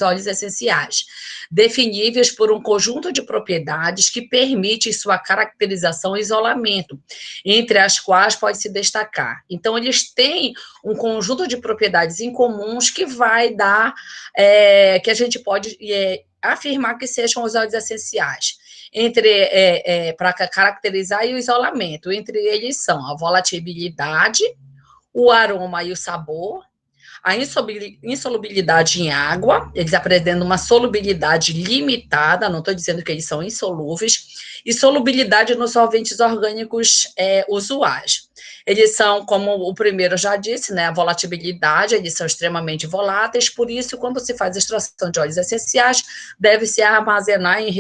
óleos essenciais, definíveis por um conjunto de propriedades que permite sua caracterização e isolamento, entre as quais pode se destacar. Então, eles têm um conjunto de propriedades incomuns que vai dar, que a gente pode afirmar que sejam os óleos essenciais. Para caracterizar e o isolamento, entre eles são a volatilidade, o aroma e o sabor, a insolubilidade em água, eles apresentam uma solubilidade limitada, não estou dizendo que eles são insolúveis, e solubilidade nos solventes orgânicos usuais. Eles são, como o primeiro já disse, né, a volatilidade, eles são extremamente voláteis, por isso, quando se faz extração de óleos essenciais, deve-se armazenar em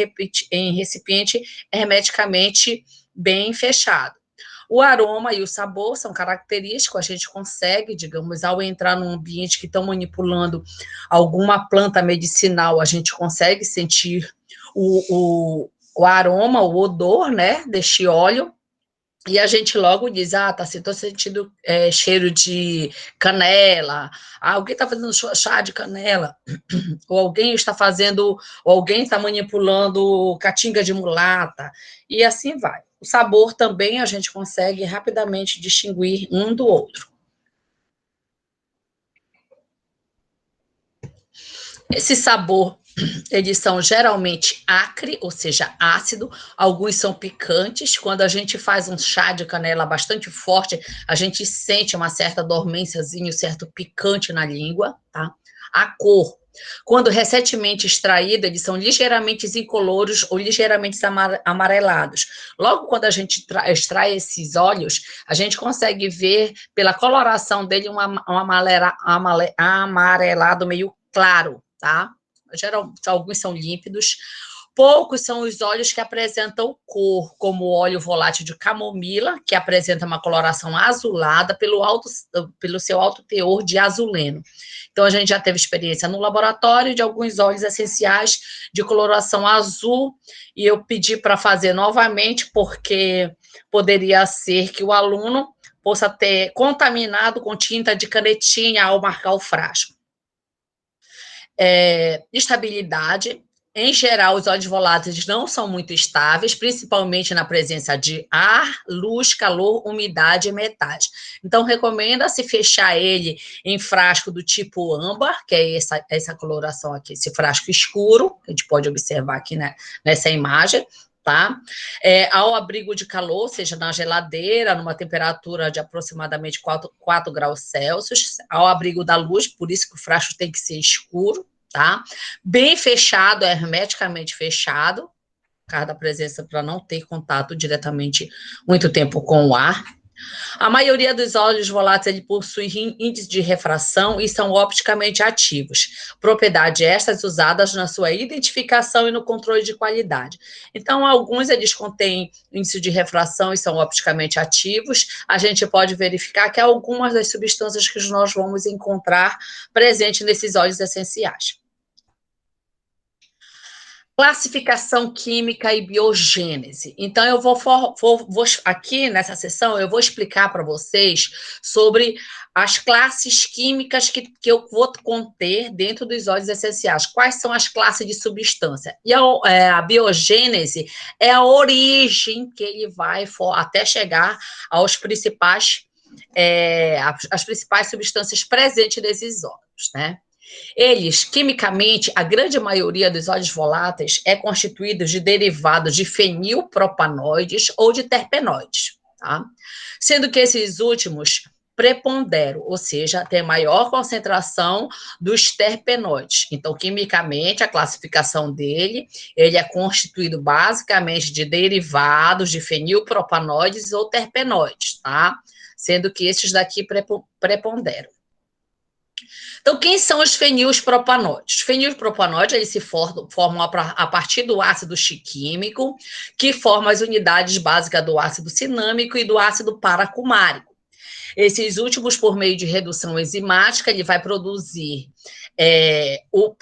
recipiente hermeticamente bem fechado. O aroma e o sabor são característicos, a gente consegue, digamos, ao entrar num ambiente que estão manipulando alguma planta medicinal, a gente consegue sentir o aroma, o odor, né, deste óleo, e a gente logo diz, estou sentindo cheiro de canela, alguém está fazendo chá de canela, ou alguém está manipulando caatinga de mulata, e assim vai. O sabor também a gente consegue rapidamente distinguir um do outro. Esse sabor, eles são geralmente acre, ou seja, ácido, alguns são picantes. Quando a gente faz um chá de canela bastante forte, a gente sente uma certa dormênciazinha, um certo picante na língua, tá? A cor, quando recentemente extraído, eles são ligeiramente incoloros ou ligeiramente amarelados. Logo quando a gente extrai esses óleos, a gente consegue ver pela coloração dele um amarelado meio claro, tá? Alguns são límpidos. Poucos são os óleos que apresentam cor, como o óleo volátil de camomila, que apresenta uma coloração azulada pelo seu alto teor de azuleno. Então, a gente já teve experiência no laboratório de alguns óleos essenciais de coloração azul, e eu pedi para fazer novamente, porque poderia ser que o aluno possa ter contaminado com tinta de canetinha ao marcar o frasco. Estabilidade. Em geral, os óleos voláteis não são muito estáveis, principalmente na presença de ar, luz, calor, umidade e metais. Então, recomenda-se fechar ele em frasco do tipo âmbar, que é essa coloração aqui, esse frasco escuro, que a gente pode observar aqui, né, nessa imagem, tá? Ao abrigo de calor, seja na geladeira, numa temperatura de aproximadamente 4 graus Celsius, ao abrigo da luz, por isso que o frasco tem que ser escuro, tá? Bem fechado, hermeticamente fechado, por causa da presença, para não ter contato diretamente muito tempo com o ar. A maioria dos óleos voláteis ele possui índice de refração e são opticamente ativos, propriedades estas usadas na sua identificação e no controle de qualidade. Então, alguns eles contêm índice de refração e são opticamente ativos. A gente pode verificar que algumas das substâncias que nós vamos encontrar presentes nesses óleos essenciais. Classificação química e biogênese. Então, eu vou aqui nessa sessão, eu vou explicar para vocês sobre as classes químicas que eu vou conter dentro dos óleos essenciais. Quais são as classes de substância? E a biogênese é a origem que ele vai até chegar aos as principais substâncias presentes nesses óleos, né? Eles, quimicamente, a grande maioria dos óleos voláteis é constituída de derivados de fenilpropanoides ou de terpenoides, tá? Sendo que esses últimos preponderam, ou seja, tem maior concentração dos terpenoides. Então, quimicamente, a classificação dele, ele é constituído basicamente de derivados de fenilpropanoides ou terpenoides, tá? Sendo que esses daqui preponderam. Então, quem são os fenilpropanoides? Os fenilpropanoides, eles se formam a partir do ácido chiquímico, que forma as unidades básicas do ácido cinâmico e do ácido paracumárico. Esses últimos, por meio de redução enzimática, ele vai produzir o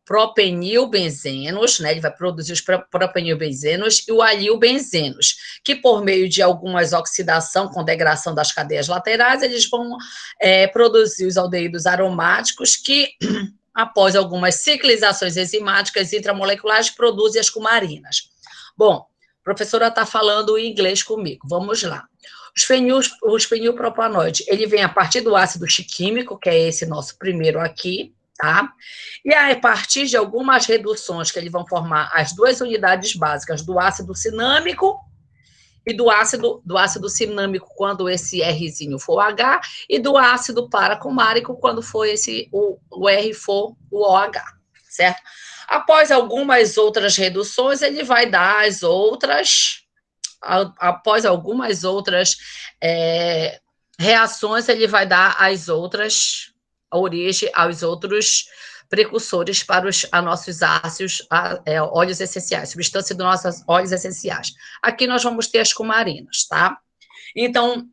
propenilbenzenos, né? Ele vai produzir os propenilbenzenos e o alilbenzenos, que por meio de algumas oxidação com degradação das cadeias laterais, eles vão produzir os aldeídos aromáticos que após algumas ciclizações enzimáticas intramoleculares, produzem as cumarinas. Bom, a professora está falando em inglês comigo, vamos lá. Os fenilpropanoides, ele vem a partir do ácido chiquímico, que é esse nosso primeiro aqui, tá? E aí, a partir de algumas reduções que eles vão formar as duas unidades básicas do ácido cinâmico e do ácido cinâmico quando esse Rzinho for o H, e do ácido paracumárico quando for o R for o OH, certo? Após algumas outras reduções, ele vai dar as outras, após algumas outras reações, ele vai dar a origem aos outros precursores para os nossos ácidos, óleos essenciais, substância dos nossos óleos essenciais. Aqui nós vamos ter as cumarinas, tá? Então,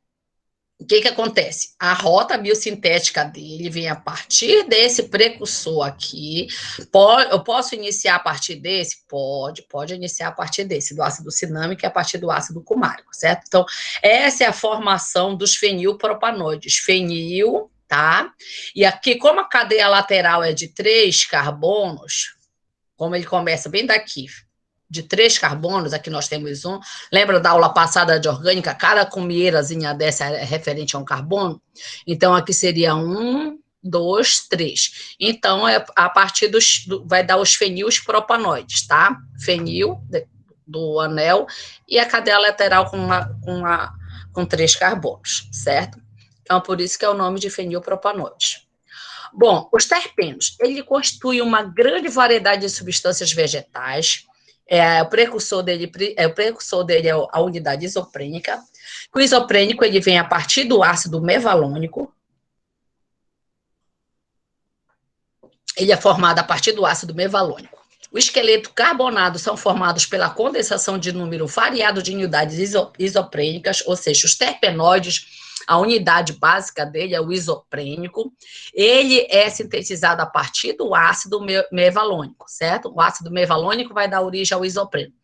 o que acontece? A rota biosintética dele vem a partir desse precursor aqui. Eu posso iniciar a partir desse? Pode iniciar a partir desse, do ácido cinâmico e a partir do ácido cumárico, certo? Então, essa é a formação dos fenilpropanoides. Fenil, tá? E aqui, como a cadeia lateral é de 3 carbonos, como ele começa bem daqui, de 3 carbonos, aqui nós temos um. Lembra da aula passada de orgânica? Cada cumeirazinha dessa é referente a um carbono. Então, aqui seria 1, 2, 3. Então, a partir vai dar os fenilpropanoides, tá? Fenil, do anel, e a cadeia lateral com 3 carbonos, certo? Então, por isso que é o nome de fenilpropanoides. Bom, os terpenos, ele constitui uma grande variedade de substâncias vegetais. O precursor dele é a unidade isoprênica. O isoprênico, ele vem a partir do ácido mevalônico. Ele é formado a partir do ácido mevalônico. O esqueleto carbonado são formados pela condensação de número variado de unidades isoprênicas, ou seja, os terpenoides, a unidade básica dele é o isoprênico. Ele é sintetizado a partir do ácido mevalônico, certo? O ácido mevalônico vai dar origem ao isoprênico.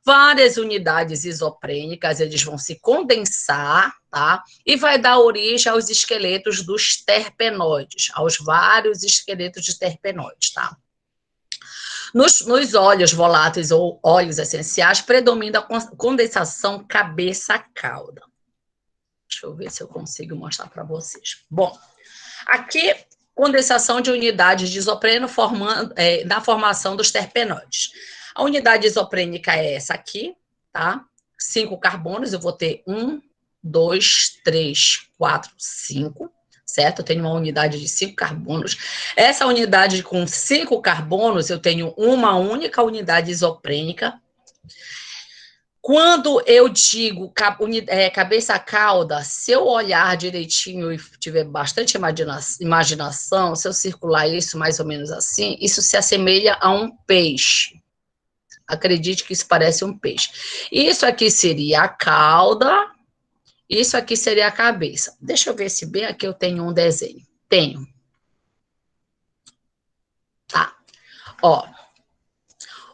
Várias unidades isoprênicas, eles vão se condensar, tá? E vai dar origem aos esqueletos dos terpenoides, aos vários esqueletos de terpenoides, tá? Nos óleos voláteis ou óleos essenciais, predomina a condensação cabeça-cauda. Deixa eu ver se eu consigo mostrar para vocês. Bom, aqui, condensação de unidades de isopreno na formação dos terpenoides. A unidade isoprênica é essa aqui, tá? 5 carbonos, eu vou ter 1, 2, 3, 4, 5, certo? Eu tenho uma unidade de 5 carbonos. Essa unidade com 5 carbonos, eu tenho uma única unidade isoprênica. Quando eu digo cabeça-cauda, se eu olhar direitinho e tiver bastante imaginação, se eu circular isso mais ou menos assim, isso se assemelha a um peixe. Acredite que isso parece um peixe. Isso aqui seria a cauda, isso aqui seria a cabeça. Deixa eu ver se bem aqui eu tenho um desenho. Tenho. Tá. Ó.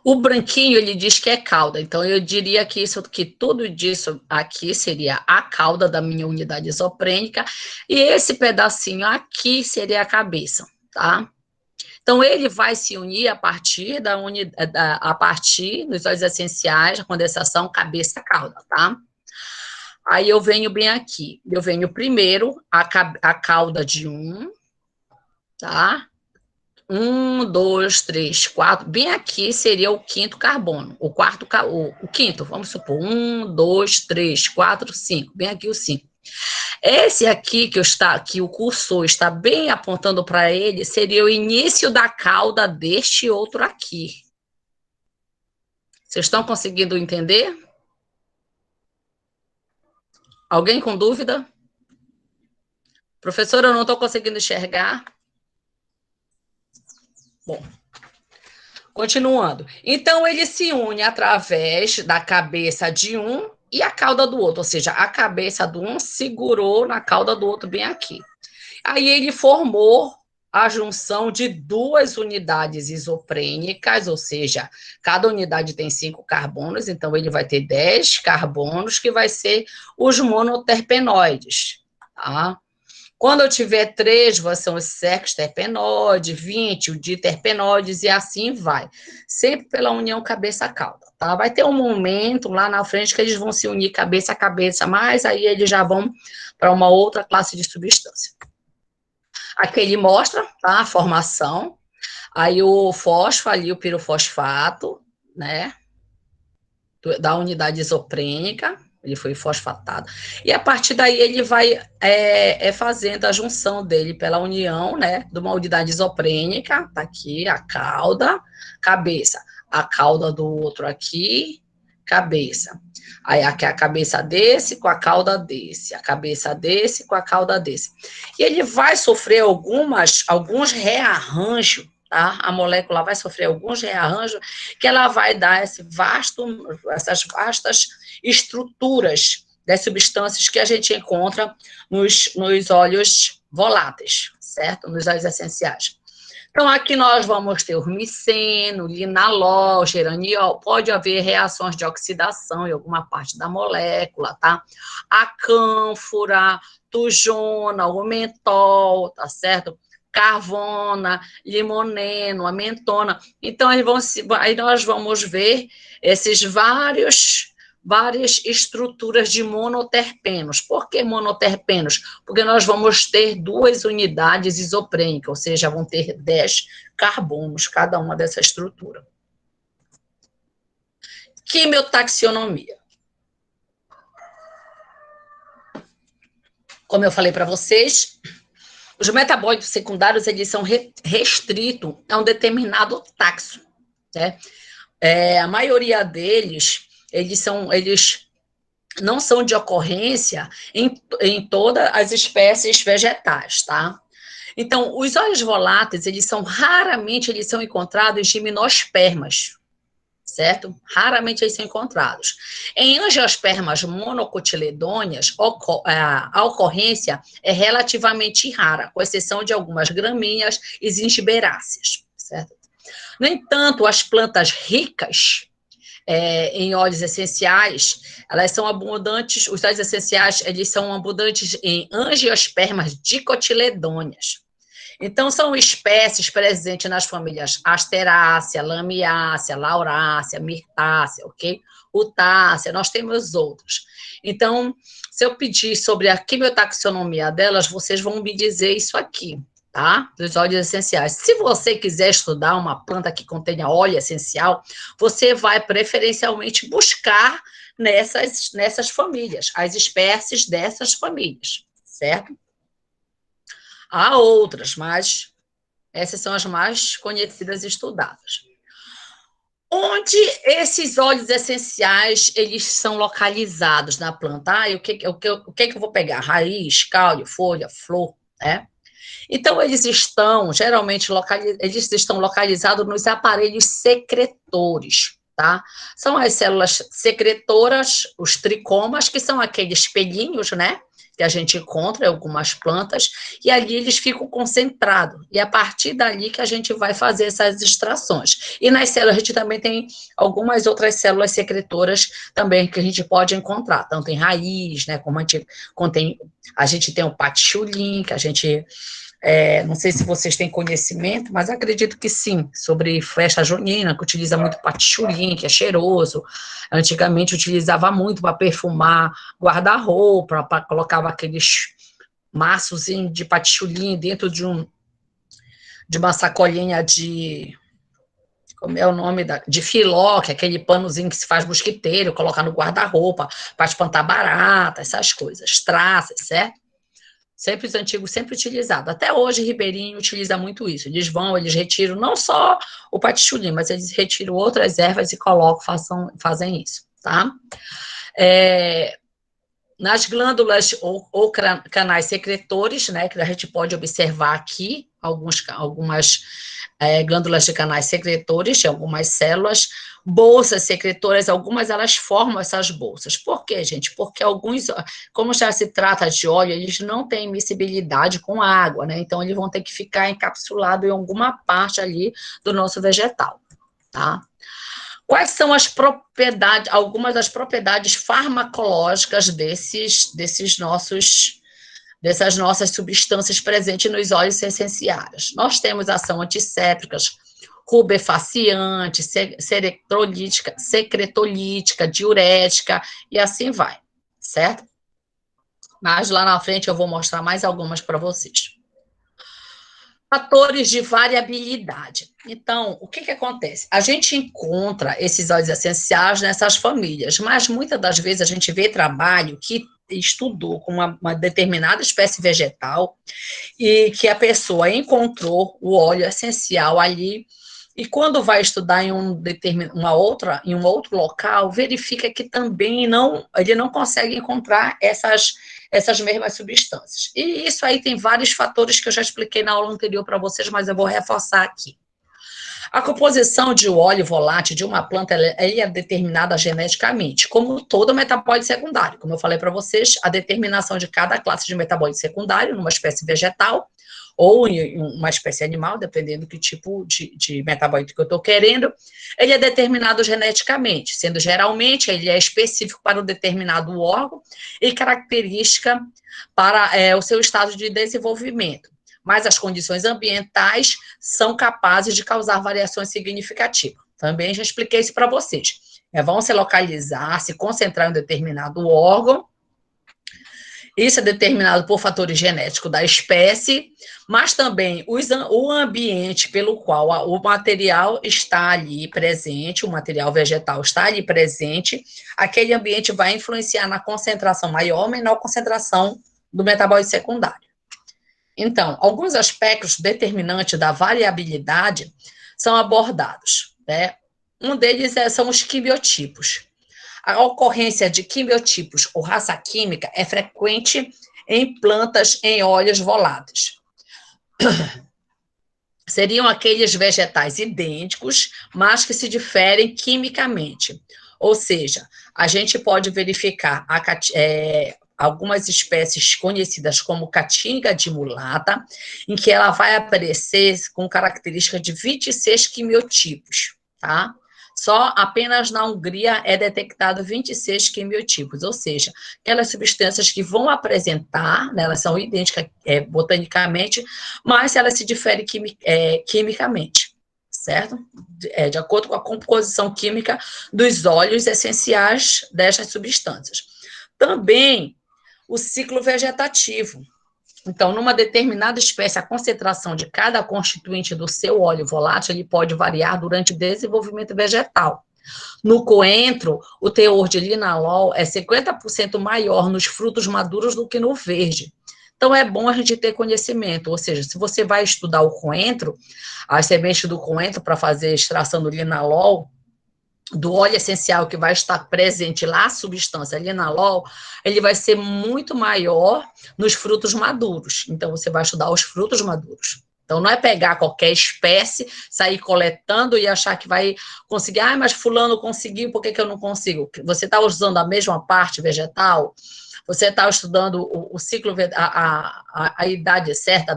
O branquinho, ele diz que é cauda, então eu diria que tudo disso aqui seria a cauda da minha unidade isoprênica, e esse pedacinho aqui seria a cabeça, tá? Então, ele vai se unir a partir dos óleos essenciais, a condensação cabeça-cauda, tá? Aí eu venho bem aqui, eu venho primeiro a cauda de 1, tá? 1, 2, 3, 4, bem aqui seria o quinto carbono, o quinto, vamos supor, 1, 2, 3, 4, 5, bem aqui o 5. Esse aqui que o cursor está bem apontando para ele, seria o início da cauda deste outro aqui. Vocês estão conseguindo entender? Alguém com dúvida? Professora, eu não estou conseguindo enxergar. Bom, continuando. Então, ele se une através da cabeça de um e a cauda do outro, ou seja, a cabeça do um segurou na cauda do outro bem aqui. Aí ele formou a junção de 2 unidades isoprênicas, ou seja, cada unidade tem 5 carbonos, então ele vai ter 10 carbonos, que vai ser os monoterpenoides, tá? Quando eu tiver 3, são os sexterpenoides, 20, o diterpenoides, e assim vai. Sempre pela união cabeça-cauda, tá? Vai ter um momento lá na frente que eles vão se unir cabeça a cabeça, mas aí eles já vão para uma outra classe de substância. Aqui ele mostra, tá, a formação, aí o fósforo ali, o pirofosfato, né, da unidade isoprênica, ele foi fosfatado, e a partir daí ele vai fazendo a junção dele pela união, né, de uma unidade isoprênica, tá aqui, a cauda, cabeça, a cauda do outro aqui, cabeça. Aí aqui a cabeça desse com a cauda desse, a cabeça desse com a cauda desse. E ele vai sofrer alguns rearranjos, tá? A molécula vai sofrer alguns rearranjos que ela vai dar essas vastas estruturas das substâncias que a gente encontra nos óleos voláteis, certo? Nos óleos essenciais. Então, aqui nós vamos ter o miceno, linalol, geraniol, pode haver reações de oxidação em alguma parte da molécula, tá? A cânfora, tujona, o mentol, tá certo? Carvona, limoneno, a mentona. Então, aí nós vamos ver esses várias estruturas de monoterpenos. Por que monoterpenos? Porque nós vamos ter 2 unidades isoprênicas, ou seja, vão ter 10 carbonos cada uma dessa estrutura. Quimiotaxonomia. Como eu falei para vocês, os metabólitos secundários, eles são restritos a um determinado taxo, né? A maioria deles, eles não são de ocorrência em todas as espécies vegetais, tá? Então, os óleos voláteis, raramente são encontrados em gimnospermas, certo? Raramente eles são encontrados. Em angiospermas monocotiledôneas, a ocorrência é relativamente rara, com exceção de algumas gramíneas e zingiberáceas, certo? No entanto, as plantas ricas em óleos essenciais, elas são abundantes, os óleos essenciais, eles são abundantes em angiospermas dicotiledôneas. Então, são espécies presentes nas famílias Asterácea, Lamiácea, Laurácea, Mirtácea, ok? Utácea, nós temos outros. Então, se eu pedir sobre a quimiotaxonomia delas, vocês vão me dizer isso aqui, tá? Dos óleos essenciais. Se você quiser estudar uma planta que contenha óleo essencial, você vai preferencialmente buscar nessas famílias, as espécies dessas famílias, certo? Há outras, mas essas são as mais conhecidas e estudadas. Onde esses óleos essenciais, eles são localizados na planta? O que eu vou pegar? Raiz, caule, folha, flor, né? Então, eles estão localizados nos aparelhos secretores, tá? São as células secretoras, os tricomas, que são aqueles espelhinhos, né? Que a gente encontra em algumas plantas, e ali eles ficam concentrados, e é a partir dali que a gente vai fazer essas extrações. E nas células, a gente também tem algumas outras células secretoras também que a gente pode encontrar, tanto em raiz, né, como a gente tem o patchouli, que a gente... não sei se vocês têm conhecimento, mas acredito que sim, sobre festa junina, que utiliza muito patchouli, que é cheiroso. Antigamente utilizava muito para perfumar guarda-roupa, colocava aqueles maços de patchouli dentro de uma sacolinha como é o nome de filó, que é aquele panozinho que se faz mosquiteiro, colocar no guarda-roupa para espantar barata, essas coisas, traças, certo? Sempre os antigos, sempre utilizado. Até hoje, Ribeirinho utiliza muito isso. Eles retiram não só o patchouli, mas eles retiram outras ervas e colocam, fazem isso, tá? Nas glândulas ou canais secretores, né, que a gente pode observar aqui, algumas glândulas de canais secretores, de algumas células, bolsas secretoras, algumas elas formam essas bolsas. Por quê, gente? Porque alguns, como já se trata de óleo, eles não têm miscibilidade com água, né? Então, eles vão ter que ficar encapsulados em alguma parte ali do nosso vegetal, tá? Quais são algumas das propriedades farmacológicas desses nossos dessas nossas substâncias presentes nos óleos essenciais. Nós temos ação antissépticas, rubefaciente, secretolítica, diurética, e assim vai, certo? Mas lá na frente eu vou mostrar mais algumas para vocês. Fatores de variabilidade. Então, o que acontece? A gente encontra esses óleos essenciais nessas famílias, mas muitas das vezes a gente vê trabalho que estudou com uma determinada espécie vegetal e que a pessoa encontrou o óleo essencial ali e quando vai estudar em em um outro local, verifica que também ele não consegue encontrar essas mesmas substâncias. E isso aí tem vários fatores que eu já expliquei na aula anterior para vocês, mas eu vou reforçar aqui. A composição de óleo volátil de uma planta é determinada geneticamente, como todo metabólito secundário. Como eu falei para vocês, a determinação de cada classe de metabólito secundário numa espécie vegetal ou em uma espécie animal, dependendo do que tipo de metabólito que eu estou querendo, ele é determinado geneticamente, sendo geralmente ele é específico para um determinado órgão e característica para o seu estado de desenvolvimento. Mas as condições ambientais são capazes de causar variações significativas. Também já expliquei isso para vocês. Vão se localizar, se concentrar em um determinado órgão. Isso é determinado por fatores genéticos da espécie, mas também o ambiente pelo qual o material está ali presente, o material vegetal está ali presente, aquele ambiente vai influenciar na concentração maior ou menor concentração do metabólito secundário. Então, alguns aspectos determinantes da variabilidade são abordados, né? Um deles são os quimiotipos. A ocorrência de quimiotipos ou raça química é frequente em plantas em óleos voláteis. Seriam aqueles vegetais idênticos, mas que se diferem quimicamente. Ou seja, a gente pode verificar algumas espécies conhecidas como caatinga de mulata, em que ela vai aparecer com características de 26 quimiotipos, tá? Só apenas na Hungria é detectado 26 quimiotipos, ou seja, aquelas substâncias que vão apresentar, né, elas são idênticas botanicamente, mas elas se diferem quimicamente, certo? De acordo com a composição química dos óleos essenciais destas substâncias. Também o ciclo vegetativo. Então, numa determinada espécie, a concentração de cada constituinte do seu óleo volátil ele pode variar durante o desenvolvimento vegetal. No coentro, o teor de linalol é 50% maior nos frutos maduros do que no verde. Então, é bom a gente ter conhecimento, ou seja, se você vai estudar o coentro, as sementes do coentro para fazer extração do linalol, do óleo essencial que vai estar presente lá, a substância linalol, ele vai ser muito maior nos frutos maduros. Então, você vai estudar os frutos maduros. Então, não é pegar qualquer espécie, sair coletando e achar que vai conseguir. Ah, mas fulano conseguiu, por que eu não consigo? Você está usando a mesma parte vegetal? Você está estudando o ciclo, a idade certa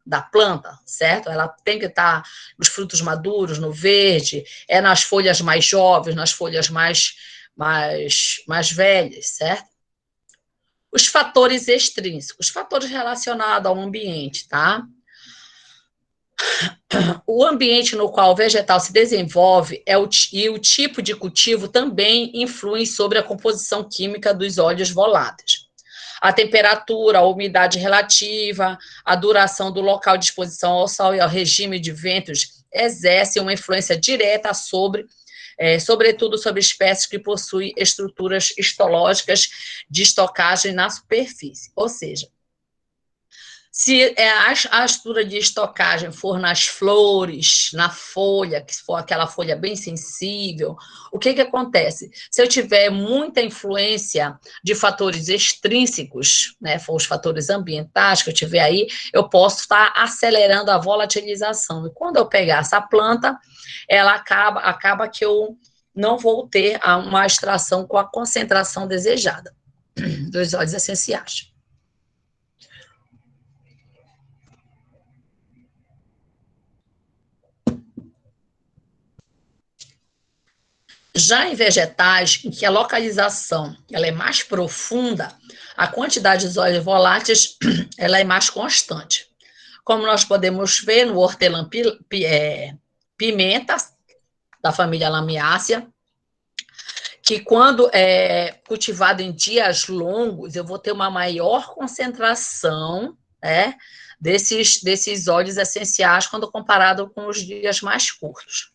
da planta, certo? Ela tem que estar nos frutos maduros, no verde, nas folhas mais jovens, nas folhas mais velhas, certo? Os fatores extrínsecos, fatores relacionados ao ambiente, tá? O ambiente no qual o vegetal se desenvolve e o tipo de cultivo também influem sobre a composição química dos óleos voláteis. A temperatura, a umidade relativa, a duração do local de exposição ao sol e ao regime de ventos exercem uma influência direta sobretudo sobre espécies que possuem estruturas histológicas de estocagem na superfície. Ou seja, se a estrutura de estocagem for nas flores, na folha, que for aquela folha bem sensível, o que acontece? Se eu tiver muita influência de fatores extrínsecos, né, for os fatores ambientais que eu tiver aí, eu posso estar acelerando a volatilização. E quando eu pegar essa planta, ela acaba que eu não vou ter uma extração com a concentração desejada dos óleos essenciais. Já em vegetais, em que a localização ela é mais profunda, a quantidade de óleos voláteis ela é mais constante. Como nós podemos ver no hortelã pimenta, da família Lamiácea, que quando é cultivado em dias longos, eu vou ter uma maior concentração, né, desses óleos essenciais quando comparado com os dias mais curtos.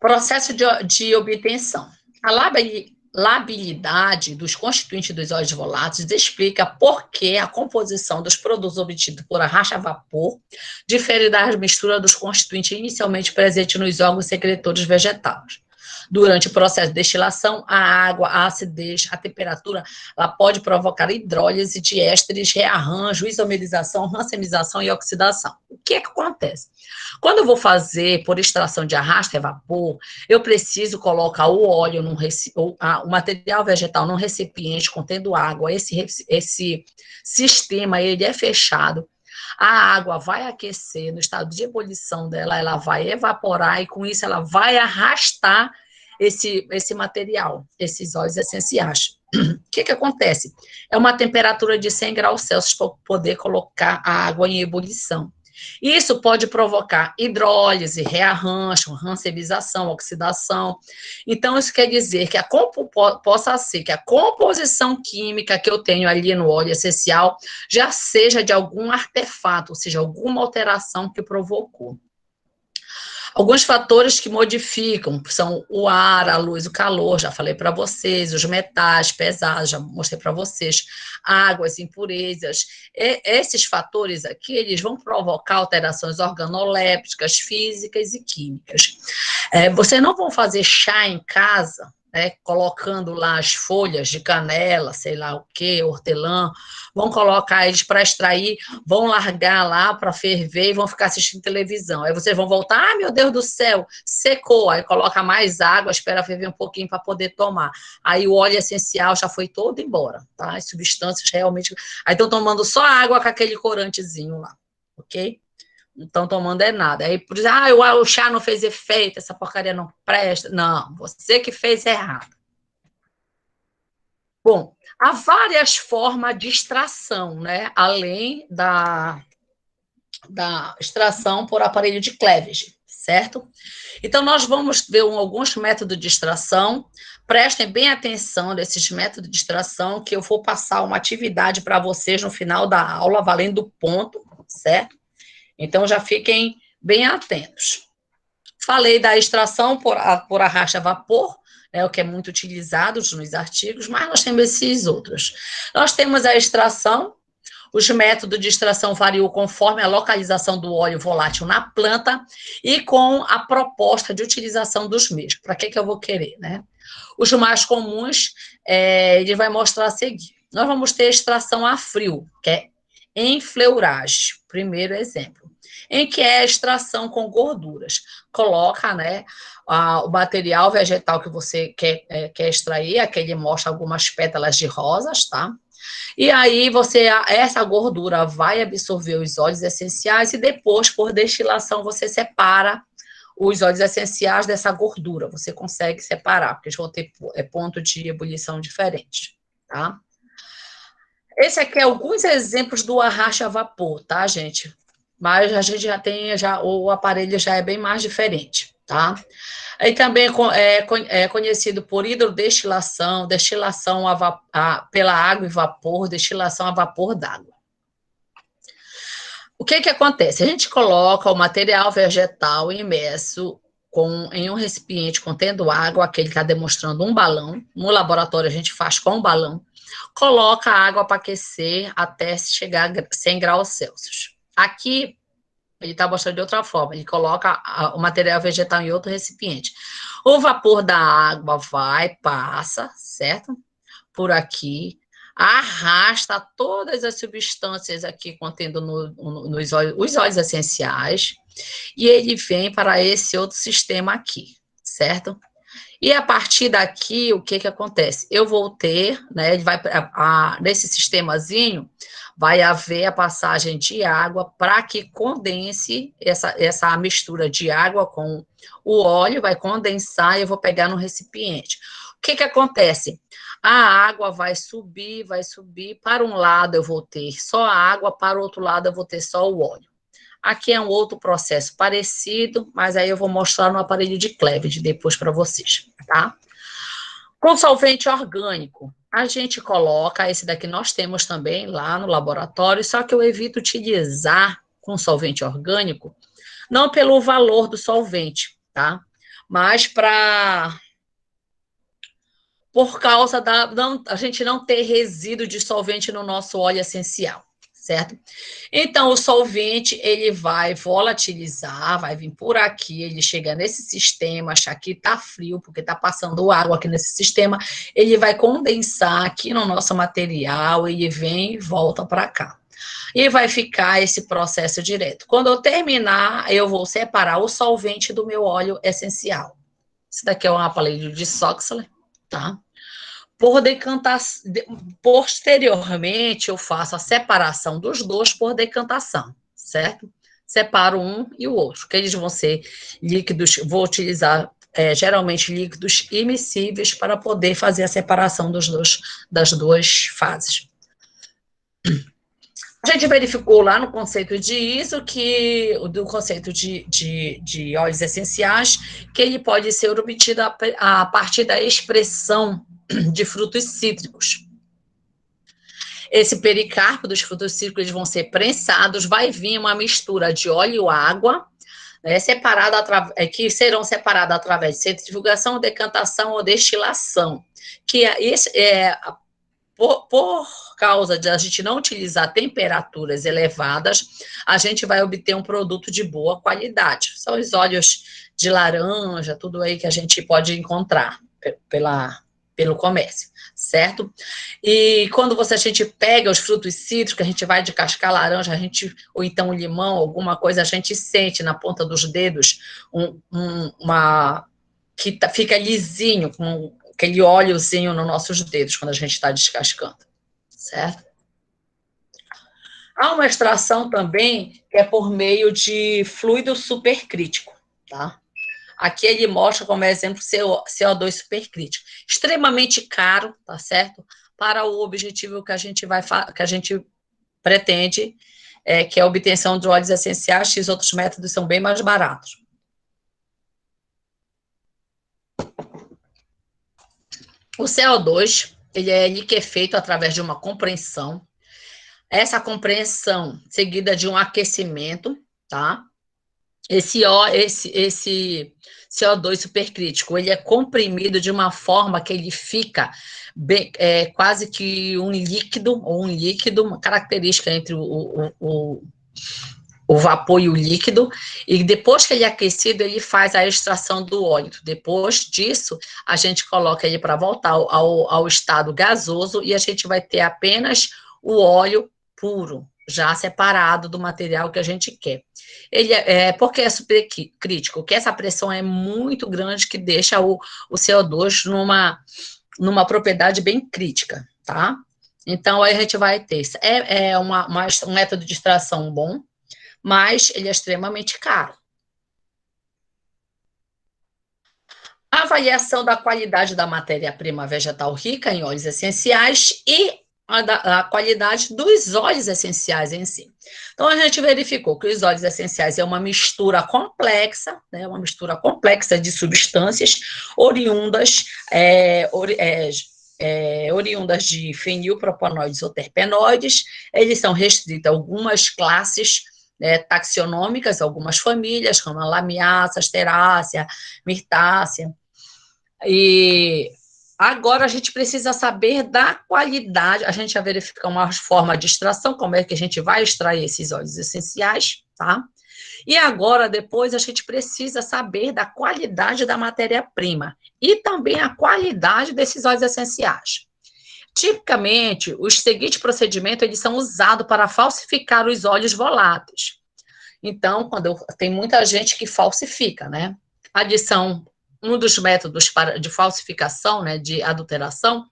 Processo de obtenção. A labilidade dos constituintes dos óleos voláteis explica por que a composição dos produtos obtidos por arrasto a vapor difere da mistura dos constituintes inicialmente presentes nos órgãos secretores vegetais. Durante o processo de destilação, a água, a acidez, a temperatura, ela pode provocar hidrólise de ésteres, rearranjo, isomerização, rancenização e oxidação. O que é que acontece? Quando eu vou fazer por extração de arrasto a vapor, eu preciso colocar o óleo, o material vegetal num recipiente contendo água. Esse sistema, ele é fechado. A água vai aquecer no estado de ebulição dela, ela vai evaporar e com isso ela vai arrastar esse material, esses óleos essenciais. O que acontece? É uma temperatura de 100 graus Celsius para poder colocar a água em ebulição. Isso pode provocar hidrólise, rearranjo, rancenização, oxidação. Então, isso quer dizer que possa ser que a composição química que eu tenho ali no óleo essencial já seja de algum artefato, ou seja, alguma alteração que provocou. Alguns fatores que modificam são o ar, a luz, o calor, já falei para vocês, os metais pesados, já mostrei para vocês, águas, impurezas. Esses fatores aqui, eles vão provocar alterações organolépticas, físicas e químicas. Vocês não vão fazer chá em casa, colocando lá as folhas de canela, sei lá o que, hortelã, vão colocar eles para extrair, vão largar lá para ferver e vão ficar assistindo televisão. Aí vocês vão voltar, meu Deus do céu, secou. Aí coloca mais água, espera ferver um pouquinho para poder tomar. Aí o óleo essencial já foi todo embora, tá? As substâncias realmente... Aí estão tomando só água com aquele corantezinho lá, ok? Não estão tomando nada. Aí, por exemplo, o chá não fez efeito, essa porcaria não presta. Não, você que fez errado. Bom, há várias formas de extração, né? Além da extração por aparelho de cleavage, certo? Então, nós vamos ver alguns métodos de extração. Prestem bem atenção nesses métodos de extração, que eu vou passar uma atividade para vocês no final da aula, valendo ponto, certo? Então, já fiquem bem atentos. Falei da extração por arrasto a vapor, o que é muito utilizado nos artigos, mas nós temos esses outros. Nós temos a extração, os métodos de extração variam conforme a localização do óleo volátil na planta e com a proposta de utilização dos mesmos. Para que eu vou querer, né? Os mais comuns, ele vai mostrar a seguir. Nós vamos ter extração a frio, que é enfleuragem, primeiro exemplo, em que é a extração com gorduras. Coloca, né, o material vegetal que você quer extrair, aquele mostra algumas pétalas de rosas, tá? E aí essa gordura vai absorver os óleos essenciais e depois, por destilação, você separa os óleos essenciais dessa gordura. Você consegue separar, porque eles vão ter ponto de ebulição diferente, tá? Esse aqui é alguns exemplos do arrasto a vapor, tá, gente? Mas a gente o aparelho já é bem mais diferente, tá? E também é conhecido por hidrodestilação, destilação pela água e vapor, destilação a vapor d'água. O que acontece? A gente coloca o material vegetal imerso em um recipiente contendo água, aquele que está demonstrando um balão. No laboratório a gente faz com um balão. Coloca a água para aquecer até chegar a 100 graus Celsius. Aqui, ele está mostrando de outra forma. Ele coloca o material vegetal em outro recipiente. O vapor da água passa, certo? Por aqui, arrasta todas as substâncias aqui contendo os óleos essenciais e ele vem para esse outro sistema aqui, certo? E a partir daqui, o que acontece? Eu vou ter, né, ele vai nesse sistemazinho, vai haver a passagem de água para que condense essa mistura de água com o óleo, vai condensar e eu vou pegar no recipiente. O que acontece? A água vai subir, para um lado eu vou ter só a água, para o outro lado eu vou ter só o óleo. Aqui é um outro processo parecido, mas aí eu vou mostrar no aparelho de Cleveland depois para vocês, tá? Com solvente orgânico, a gente coloca, esse daqui nós temos também lá no laboratório, só que eu evito utilizar com solvente orgânico, não pelo valor do solvente, tá? Mas por causa a gente não ter resíduo de solvente no nosso óleo essencial, certo? Então, o solvente, ele vai volatilizar, vai vir por aqui, ele chega nesse sistema, achar que tá frio, porque tá passando água aqui nesse sistema, ele vai condensar aqui no nosso material, ele vem e volta para cá. E vai ficar esse processo direto. Quando eu terminar, eu vou separar o solvente do meu óleo essencial. Esse daqui é um aparelho de Soxhler, tá? Por decantação, posteriormente, eu faço a separação dos dois por decantação, certo? Separo um e o outro, que eles vão ser líquidos, vou utilizar geralmente líquidos immiscíveis para poder fazer a separação das duas fases. A gente verificou lá no conceito de ISO, do conceito de óleos essenciais, que ele pode ser obtido a partir da expressão de frutos cítricos. Esse pericarpo dos frutos cítricos eles vão ser prensados, vai vir uma mistura de óleo e água, né, que serão separadas através de centrifugação, decantação ou destilação. Por causa de a gente não utilizar temperaturas elevadas, a gente vai obter um produto de boa qualidade. São os óleos de laranja, tudo aí que a gente pode encontrar pelo comércio, certo? E quando a gente pega os frutos cítricos, a gente vai descascar laranja, ou então limão, alguma coisa, a gente sente na ponta dos dedos que fica lisinho, com aquele óleozinho nos nossos dedos, quando a gente está descascando, certo? Há uma extração também que é por meio de fluido supercrítico, tá? Aqui ele mostra como exemplo CO2 supercrítico. Extremamente caro, tá certo? Para o objetivo que a gente pretende, que é a obtenção de óleos essenciais, e os outros métodos são bem mais baratos. O CO2, ele é liquefeito através de uma compreensão. Essa compreensão seguida de um aquecimento, tá? Esse CO2 supercrítico, ele é comprimido de uma forma que ele fica quase que um líquido, uma característica entre o vapor e o líquido, e depois que ele é aquecido, ele faz a extração do óleo. Depois disso, a gente coloca ele para voltar ao estado gasoso e a gente vai ter apenas o óleo puro, já separado do material que a gente quer. Porque é supercrítico? Porque essa pressão é muito grande que deixa o CO2 numa propriedade bem crítica, tá? Então, aí a gente vai ter, um método de extração bom, mas ele é extremamente caro. A avaliação da qualidade da matéria-prima vegetal rica em óleos essenciais e a qualidade dos óleos essenciais em si. Então, a gente verificou que os óleos essenciais é uma mistura complexa, né, uma mistura complexa de substâncias oriundas de fenilpropanoides ou terpenoides. Eles são restritos a algumas classes taxonômicas, algumas famílias, como a Lamiácea, Asterácea, Mirtácea. E agora a gente precisa saber da qualidade, a gente vai verificar uma forma de extração, como é que a gente vai extrair esses óleos essenciais, tá? E agora, depois, a gente precisa saber da qualidade da matéria-prima e também a qualidade desses óleos essenciais. Tipicamente, os seguintes procedimentos, eles são usados para falsificar os óleos voláteis. Então, tem muita gente que falsifica, né? Um dos métodos de falsificação, né, de adulteração,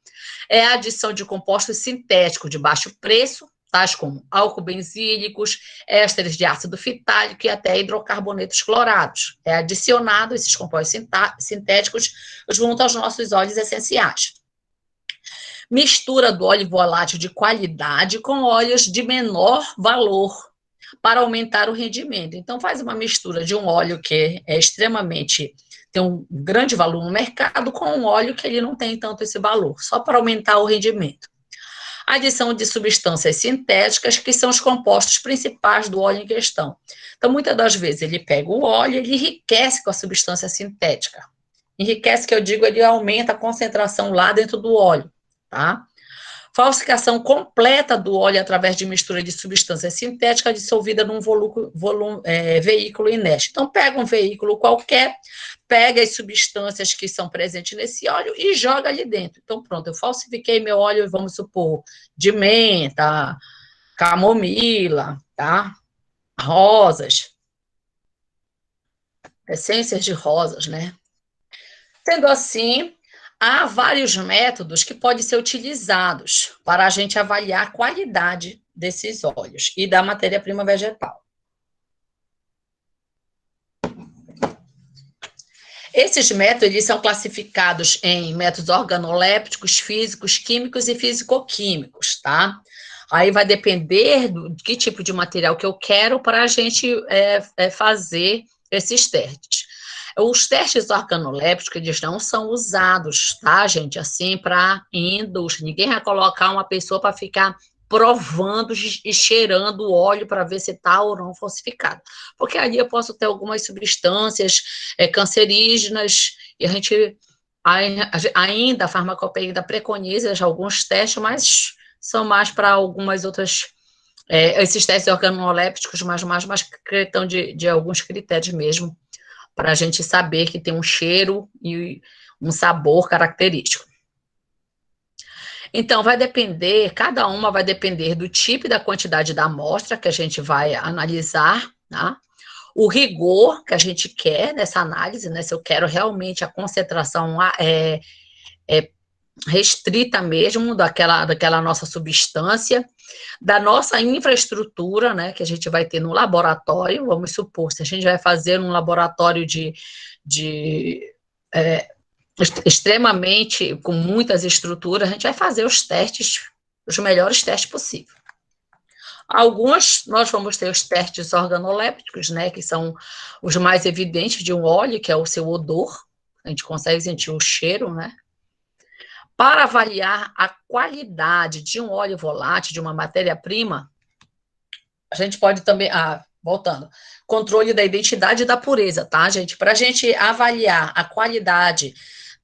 é a adição de compostos sintéticos de baixo preço, tais como álcool benzílicos, ésteres de ácido fitálico e até hidrocarbonetos clorados. É adicionado esses compostos sintéticos junto aos nossos óleos essenciais. Mistura do óleo volátil de qualidade com óleos de menor valor para aumentar o rendimento. Então, faz uma mistura de um óleo que é extremamente, tem um grande valor no mercado, com um óleo que ele não tem tanto esse valor, só para aumentar o rendimento. Adição de substâncias sintéticas, que são os compostos principais do óleo em questão. Então, muitas das vezes, ele pega o óleo, ele enriquece com a substância sintética. Enriquece, que eu digo, ele aumenta a concentração lá dentro do óleo, tá? Falsificação completa do óleo através de mistura de substância sintética dissolvida num veículo inerte. Então, pega um veículo qualquer, pega as substâncias que são presentes nesse óleo e joga ali dentro. Então, pronto, eu falsifiquei meu óleo, vamos supor, de menta, camomila, tá? Rosas, essências de rosas, né? Sendo assim, há vários métodos que podem ser utilizados para a gente avaliar a qualidade desses óleos e da matéria-prima vegetal. Esses métodos eles são classificados em métodos organolépticos, físicos, químicos e físico-químicos, tá? Aí vai depender de que tipo de material que eu quero para a gente fazer esses testes. Os testes organolépticos, eles não são usados, tá, gente? Assim, para indústria. Ninguém vai colocar uma pessoa para ficar provando e cheirando o óleo para ver se está ou não falsificado. Porque ali eu posso ter algumas substâncias cancerígenas, e a gente ainda, a farmacopeia ainda preconiza já alguns testes, mas são mais para algumas outras, esses testes organolépticos, mais questão de alguns critérios mesmo, para a gente saber que tem um cheiro e um sabor característico. Então, vai depender, cada uma vai depender do tipo e da quantidade da amostra que a gente vai analisar, tá? O rigor que a gente quer nessa análise, né? Se eu quero realmente a concentração restrita mesmo daquela nossa substância, da nossa infraestrutura, né, que a gente vai ter no laboratório. Vamos supor, se a gente vai fazer um laboratório extremamente, com muitas estruturas, a gente vai fazer os testes, os melhores testes possíveis. Alguns, nós vamos ter os testes organolépticos, né, que são os mais evidentes de um óleo, que é o seu odor, a gente consegue sentir o cheiro, né? Para avaliar a qualidade de um óleo volátil, de uma matéria-prima, a gente pode também, voltando, controle da identidade e da pureza, tá, gente? Para a gente avaliar a qualidade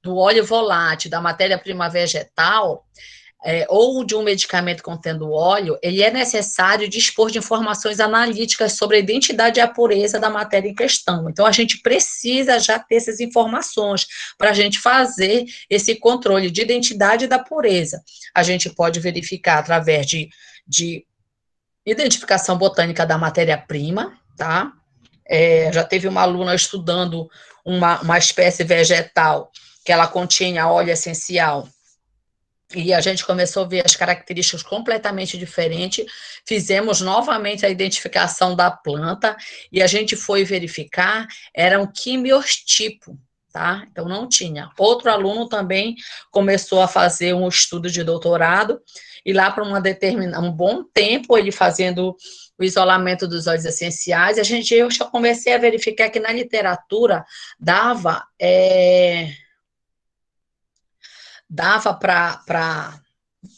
do óleo volátil, da matéria-prima vegetal, ou de um medicamento contendo óleo, ele é necessário dispor de informações analíticas sobre a identidade e a pureza da matéria em questão. Então, a gente precisa já ter essas informações para a gente fazer esse controle de identidade e da pureza. A gente pode verificar através de identificação botânica da matéria-prima, tá? Já teve uma aluna estudando uma espécie vegetal que ela continha óleo essencial, e a gente começou a ver as características completamente diferentes, fizemos novamente a identificação da planta, e a gente foi verificar, era um quimiotipo, tá? Então, não tinha. Outro aluno também começou a fazer um estudo de doutorado, e lá para um bom tempo, ele fazendo o isolamento dos óleos essenciais, eu já comecei a verificar que na literatura dava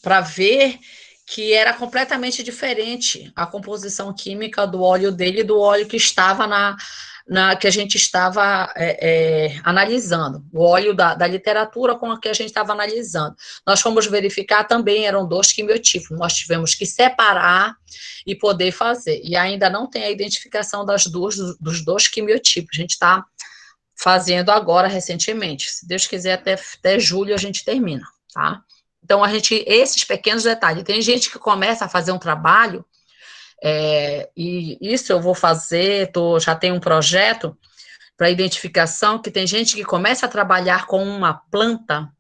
para ver que era completamente diferente a composição química do óleo dele e do óleo que estava que a gente estava analisando, o óleo da literatura com a que a gente estava analisando. Nós fomos verificar, também eram 2 quimiotipos, nós tivemos que separar e poder fazer, e ainda não tem a identificação dos 2 quimiotipos, a gente está fazendo agora, recentemente. Se Deus quiser, até julho a gente termina, tá? Então, esses pequenos detalhes. Tem gente que começa a fazer um trabalho, e isso eu vou fazer, já tenho um projeto para identificação, que tem gente que começa a trabalhar com uma planta,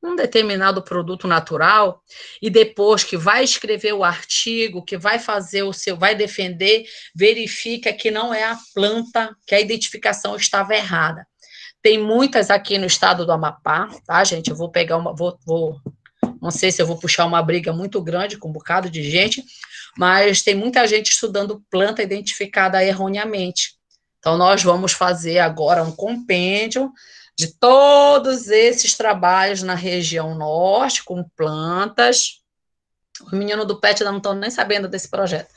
um determinado produto natural, e depois que vai escrever o artigo, que vai fazer vai defender, verifica que não é a planta, que a identificação estava errada. Tem muitas aqui no estado do Amapá, tá, gente? Eu vou pegar vou não sei se eu vou puxar uma briga muito grande com um bocado de gente, mas tem muita gente estudando planta identificada erroneamente. Então, nós vamos fazer agora um compêndio de todos esses trabalhos na região norte, com plantas. Os meninos do PET não estão nem sabendo desse projeto,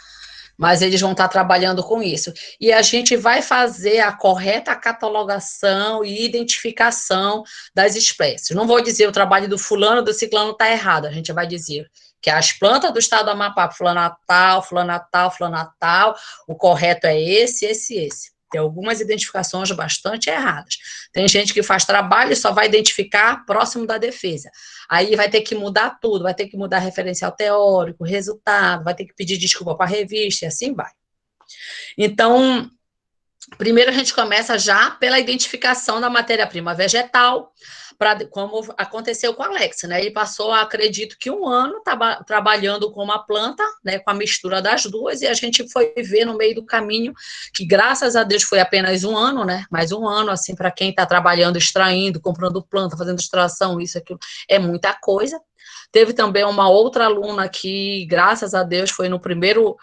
mas eles vão estar trabalhando com isso. E a gente vai fazer a correta catalogação e identificação das espécies. Não vou dizer o trabalho do fulano, do ciclano está errado, a gente vai dizer que as plantas do estado do Amapá, fulana tal, fulana tal, fulana tal, o correto é esse. Tem algumas identificações bastante erradas. Tem gente que faz trabalho e só vai identificar próximo da defesa. Aí vai ter que mudar tudo, vai ter que mudar referencial teórico, resultado, vai ter que pedir desculpa para a revista e assim vai. Então, primeiro a gente começa já pela identificação da matéria-prima vegetal, como aconteceu com o Alex, né? Ele passou, acredito que um ano trabalhando com uma planta, né, com a mistura das duas, e a gente foi ver no meio do caminho que, graças a Deus, foi apenas um ano, né? Mais um ano, assim, para quem está trabalhando, extraindo, comprando planta, fazendo extração, isso, aquilo, é muita coisa. Teve também uma outra aluna que, graças a Deus, foi no primeiro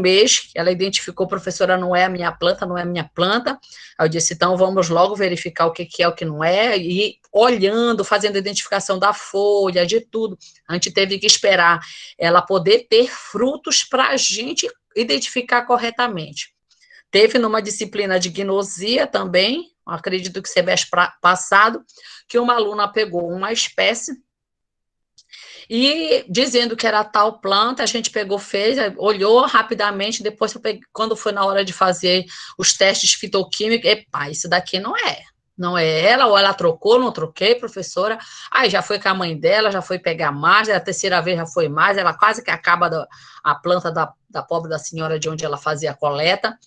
mês que ela identificou, professora, não é a minha planta, não é a minha planta. Eu disse, então vamos logo verificar o que é, o que não é, e olhando, fazendo a identificação da folha, de tudo. A gente teve que esperar ela poder ter frutos para a gente identificar corretamente. Teve numa disciplina de gnosia também, acredito que semestre passado, que uma aluna pegou uma espécie e dizendo que era tal planta, a gente pegou, fez, olhou rapidamente, depois, quando foi na hora de fazer os testes fitoquímicos, epa, isso daqui não é. Não é ela, ou ela trocou, não troquei, professora. Aí já foi com a mãe dela, já foi pegar mais, a terceira vez já foi mais, ela quase que acaba a planta da pobre da senhora de onde ela fazia a coleta.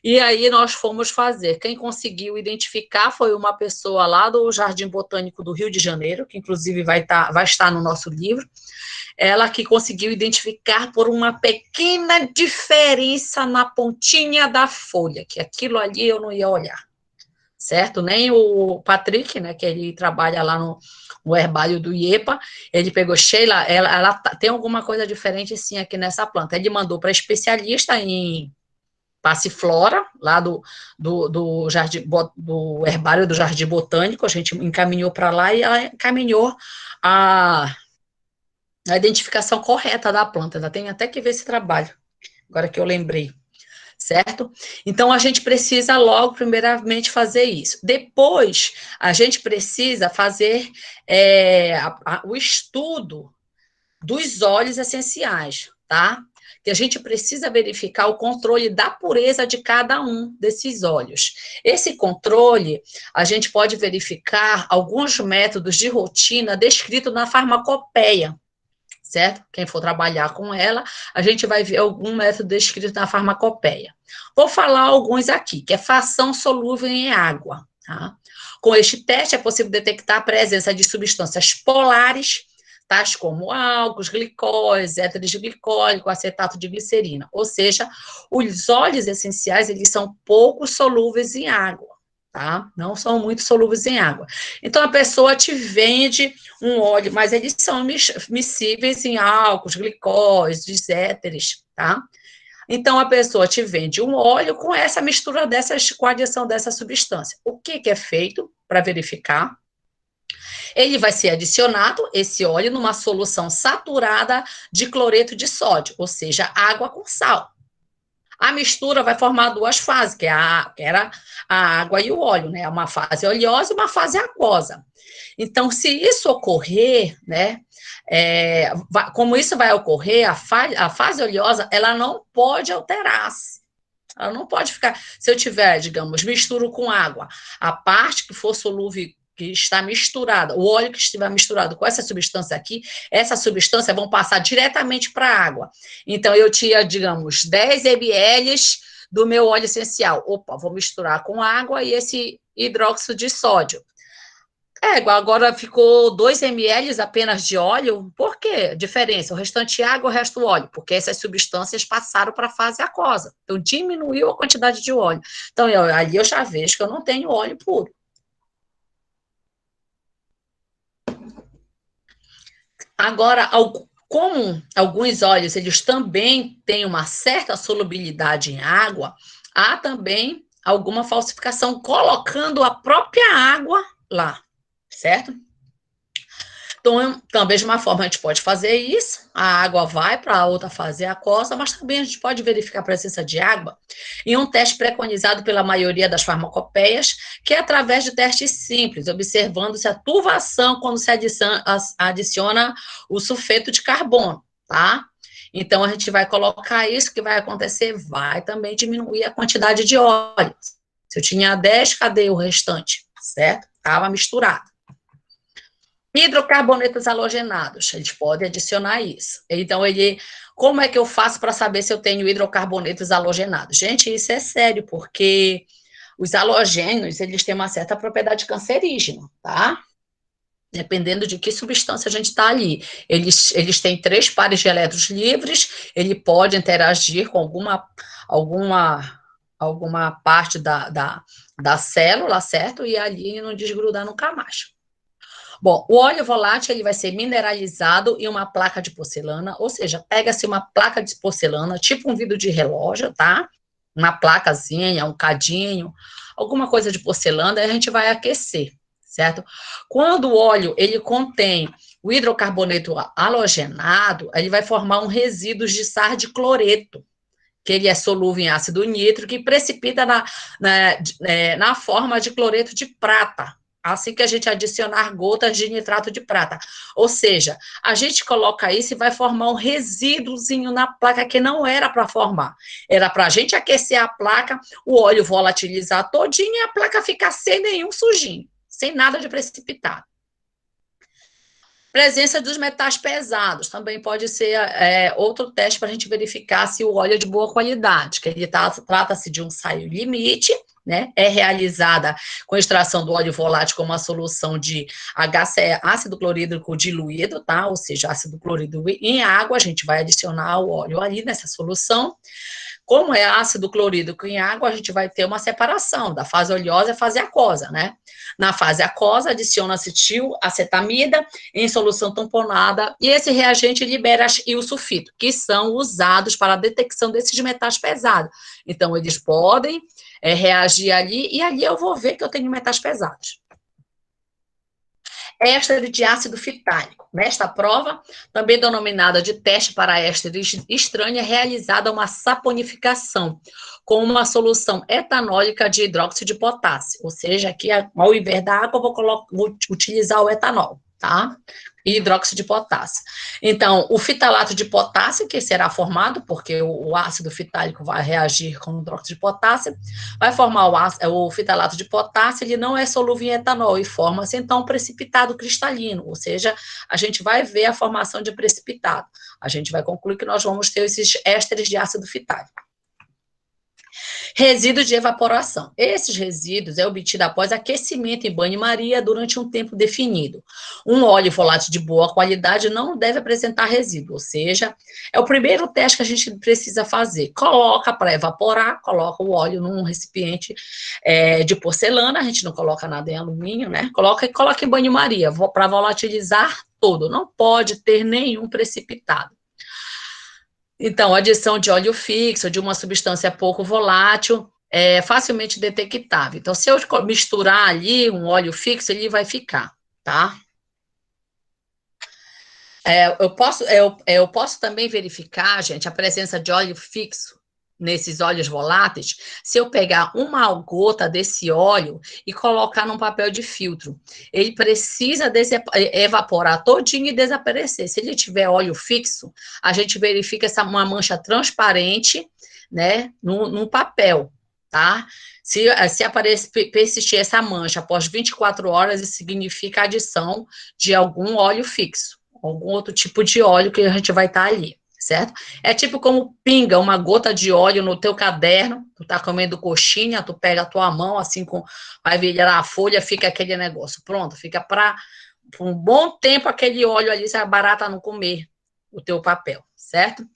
E aí nós fomos fazer. Quem conseguiu identificar foi uma pessoa lá do Jardim Botânico do Rio de Janeiro, que inclusive vai estar no nosso livro. Ela que conseguiu identificar por uma pequena diferença na pontinha da folha, que aquilo ali eu não ia olhar, certo? Nem o Patrick, né, que ele trabalha lá no herbário do IEPA, ele pegou, Sheila, ela tem alguma coisa diferente sim aqui nessa planta. Ele mandou para especialista em Passiflora, lá do Jardim, do herbário do Jardim Botânico, a gente encaminhou para lá e ela encaminhou a identificação correta da planta. Ainda tem até que ver esse trabalho, agora que eu lembrei, certo? Então, a gente precisa logo, primeiramente, fazer isso. Depois, a gente precisa fazer o estudo dos óleos essenciais, tá? Que a gente precisa verificar o controle da pureza de cada um desses óleos. Esse controle, a gente pode verificar alguns métodos de rotina descritos na farmacopeia, certo? Quem for trabalhar com ela, a gente vai ver algum método descrito na farmacopeia. Vou falar alguns aqui, que é fração solúvel em água, tá? Com este teste é possível detectar a presença de substâncias polares, tais como álcools, glicóis, éteres de glicólico, acetato de glicerina. Ou seja, os óleos essenciais, eles são pouco solúveis em água, tá? Não são muito solúveis em água. Então, a pessoa te vende um óleo, mas eles são miscíveis em álcools, glicóis, éteres, tá? Então, a pessoa te vende um óleo com essa mistura com a adição dessa substância. O que é feito para verificar? Ele vai ser adicionado, esse óleo, numa solução saturada de cloreto de sódio, ou seja, água com sal. A mistura vai formar duas fases, que era a água e o óleo, né? Uma fase oleosa e uma fase aquosa. Então, se isso ocorrer, né? Como isso vai ocorrer, a fase oleosa, ela não pode alterar-se. Ela não pode ficar. Se eu tiver, digamos, misturo com água, a parte que for solúvel, que está misturada, o óleo que estiver misturado com essa substância aqui, essa substância vão passar diretamente para a água. Então, eu tinha, digamos, 10 ml do meu óleo essencial. Opa, vou misturar com água e esse hidróxido de sódio. Agora ficou 2 ml apenas de óleo. Por quê? Diferença, o restante água, o resto óleo, porque essas substâncias passaram para a fase aquosa. Então, diminuiu a quantidade de óleo. Então, ali eu já vejo que eu não tenho óleo puro. Agora, como alguns óleos, eles também têm uma certa solubilidade em água, há também alguma falsificação colocando a própria água lá, certo? Então, da mesma forma, a gente pode fazer isso, a água vai para a outra fazer a costa, mas também a gente pode verificar a presença de água em um teste preconizado pela maioria das farmacopeias, que é através de testes simples, observando-se a turvação quando se adiciona o sulfeto de carbono, tá? Então, a gente vai colocar isso, o que vai acontecer? Vai também diminuir a quantidade de óleo. Se eu tinha 10, cadê o restante? Certo? Estava misturado. Hidrocarbonetos halogenados, eles podem adicionar isso. Então, como é que eu faço para saber se eu tenho hidrocarbonetos halogenados? Gente, isso é sério, porque os halogênios, eles têm uma certa propriedade cancerígena, tá? Dependendo de que substância a gente está ali. Eles têm 3 pares de elétrons livres, ele pode interagir com alguma parte da célula, certo? E ali não desgrudar nunca mais. Bom, o óleo volátil ele vai ser mineralizado em uma placa de porcelana, ou seja, pega-se uma placa de porcelana, tipo um vidro de relógio, tá? Uma placazinha, um cadinho, alguma coisa de porcelana, e a gente vai aquecer, certo? Quando o óleo ele contém o hidrocarboneto halogenado, ele vai formar um resíduo de sal de cloreto, que ele é solúvel em ácido nítrico, que precipita na forma de cloreto de prata, assim que a gente adicionar gotas de nitrato de prata. Ou seja, a gente coloca isso e vai formar um resíduozinho na placa que não era para formar. Era para a gente aquecer a placa, o óleo volatilizar todinho e a placa ficar sem nenhum sujinho, sem nada de precipitado. Presença dos metais pesados também pode ser outro teste para a gente verificar se o óleo é de boa qualidade, que ele trata-se de um saio limite, né? É realizada com extração do óleo volátil com uma solução de HCl, ácido clorídrico diluído, tá? Ou seja, ácido clorídrico em água, a gente vai adicionar o óleo ali nessa solução. Como é ácido clorídrico em água, a gente vai ter uma separação da fase oleosa e fase aquosa, né? Na fase aquosa, adiciona-se acetamida em solução tamponada e esse reagente libera o sulfito, que são usados para a detecção desses metais pesados. Então, eles podem reagir ali e ali eu vou ver que eu tenho metais pesados. Éster de ácido fitálico. Nesta prova, também denominada de teste para éster estranha, é realizada uma saponificação com uma solução etanólica de hidróxido de potássio, ou seja, aqui ao invés da água vou utilizar o etanol, tá? E hidróxido de potássio. Então, o fitalato de potássio, que será formado, porque o ácido fitálico vai reagir com o hidróxido de potássio, vai formar o fitalato de potássio, ele não é solúvel em etanol e forma-se, então, um precipitado cristalino, ou seja, a gente vai ver a formação de precipitado. A gente vai concluir que nós vamos ter esses ésteres de ácido fitálico. Resíduos de evaporação. Esses resíduos é obtido após aquecimento em banho-maria durante um tempo definido. Um óleo volátil de boa qualidade não deve apresentar resíduo, ou seja, é o primeiro teste que a gente precisa fazer. Coloca para evaporar, coloca o óleo num recipiente de porcelana, a gente não coloca nada em alumínio, né? Coloca em banho-maria para volatilizar todo. Não pode ter nenhum precipitado. Então, a adição de óleo fixo, de uma substância pouco volátil, é facilmente detectável. Então, se eu misturar ali um óleo fixo, ele vai ficar, tá? Eu posso também verificar, gente, a presença de óleo fixo nesses óleos voláteis, se eu pegar uma gota desse óleo e colocar num papel de filtro. Ele precisa evaporar todinho e desaparecer. Se ele tiver óleo fixo, a gente verifica uma mancha transparente, né, no papel, tá? Se persistir essa mancha após 24 horas, isso significa adição de algum óleo fixo, algum outro tipo de óleo que a gente vai estar ali, certo? É tipo como pinga uma gota de óleo no teu caderno, tu tá comendo coxinha, tu pega a tua mão, assim, vai virar a folha, fica aquele negócio, pronto, fica para um bom tempo aquele óleo ali, se a barata não comer o teu papel, certo?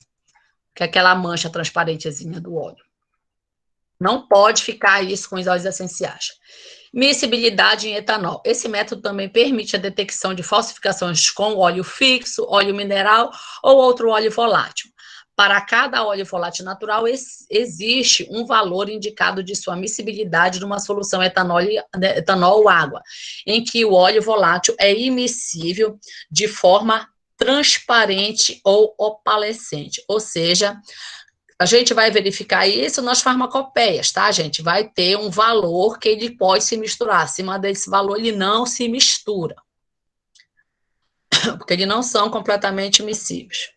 Que é aquela mancha transparentezinha do óleo. Não pode ficar isso com os óleos essenciais. Miscibilidade em etanol. Esse método também permite a detecção de falsificações com óleo fixo, óleo mineral ou outro óleo volátil. Para cada óleo volátil natural, existe um valor indicado de sua miscibilidade numa solução etanol ou água, em que o óleo volátil é immiscível de forma transparente ou opalescente, ou seja, a gente vai verificar isso nas farmacopeias, tá, gente? Vai ter um valor que ele pode se misturar. Acima desse valor, ele não se mistura. Porque eles não são completamente miscíveis.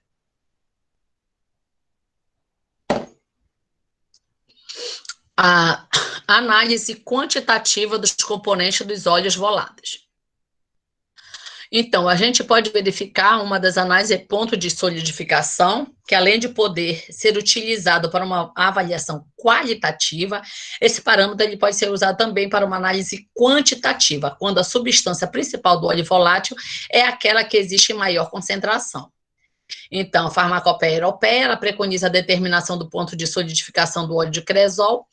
A análise quantitativa dos componentes dos óleos voláteis. Então, a gente pode verificar, uma das análises é ponto de solidificação, que além de poder ser utilizado para uma avaliação qualitativa, esse parâmetro ele pode ser usado também para uma análise quantitativa, quando a substância principal do óleo volátil é aquela que existe em maior concentração. Então, a farmacopeia europeia, ela preconiza a determinação do ponto de solidificação do óleo de cresol,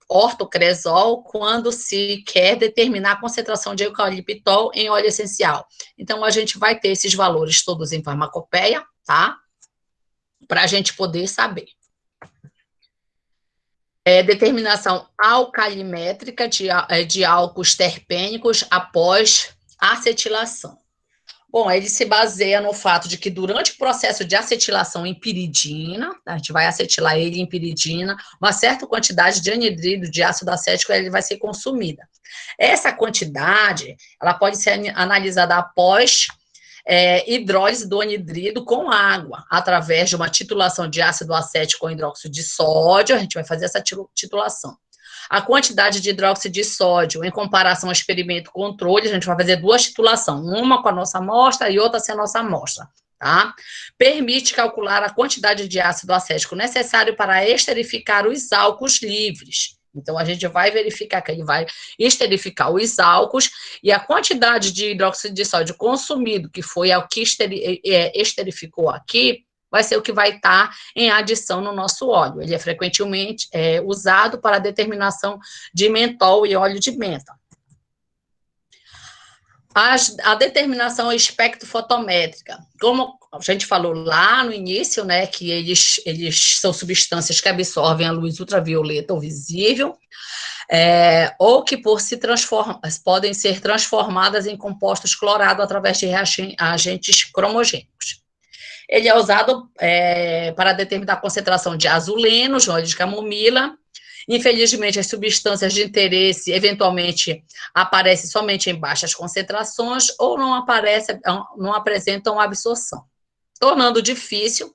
ortocresol, quando se quer determinar a concentração de eucaliptol em óleo essencial. Então, a gente vai ter esses valores todos em farmacopeia, tá? Para a gente poder saber. Determinação alcalimétrica de álcools terpênicos após acetilação. Bom, ele se baseia no fato de que durante o processo de acetilação em piridina, a gente vai acetilar ele em piridina, uma certa quantidade de anidrido de ácido acético ele vai ser consumida. Essa quantidade, ela pode ser analisada após hidrólise do anidrido com água, através de uma titulação de ácido acético com hidróxido de sódio, a gente vai fazer essa titulação. A quantidade de hidróxido de sódio em comparação ao experimento controle, a gente vai fazer duas titulações, uma com a nossa amostra e outra sem a nossa amostra, tá? Permite calcular a quantidade de ácido acético necessário para esterificar os álcools livres. Então, a gente vai verificar que ele vai esterificar os álcools e a quantidade de hidróxido de sódio consumido, que foi o que esterificou aqui, vai ser o que vai estar em adição no nosso óleo. Ele é frequentemente usado para a determinação de mentol e óleo de menta. A determinação espectrofotométrica, como a gente falou lá no início, né, que eles são substâncias que absorvem a luz ultravioleta ou visível, ou que podem ser transformadas em compostos clorados através de agentes cromogênicos. Ele é usado para determinar a concentração de azulenos, óleo de camomila. Infelizmente, as substâncias de interesse, eventualmente, aparecem somente em baixas concentrações ou não apresentam absorção, tornando difícil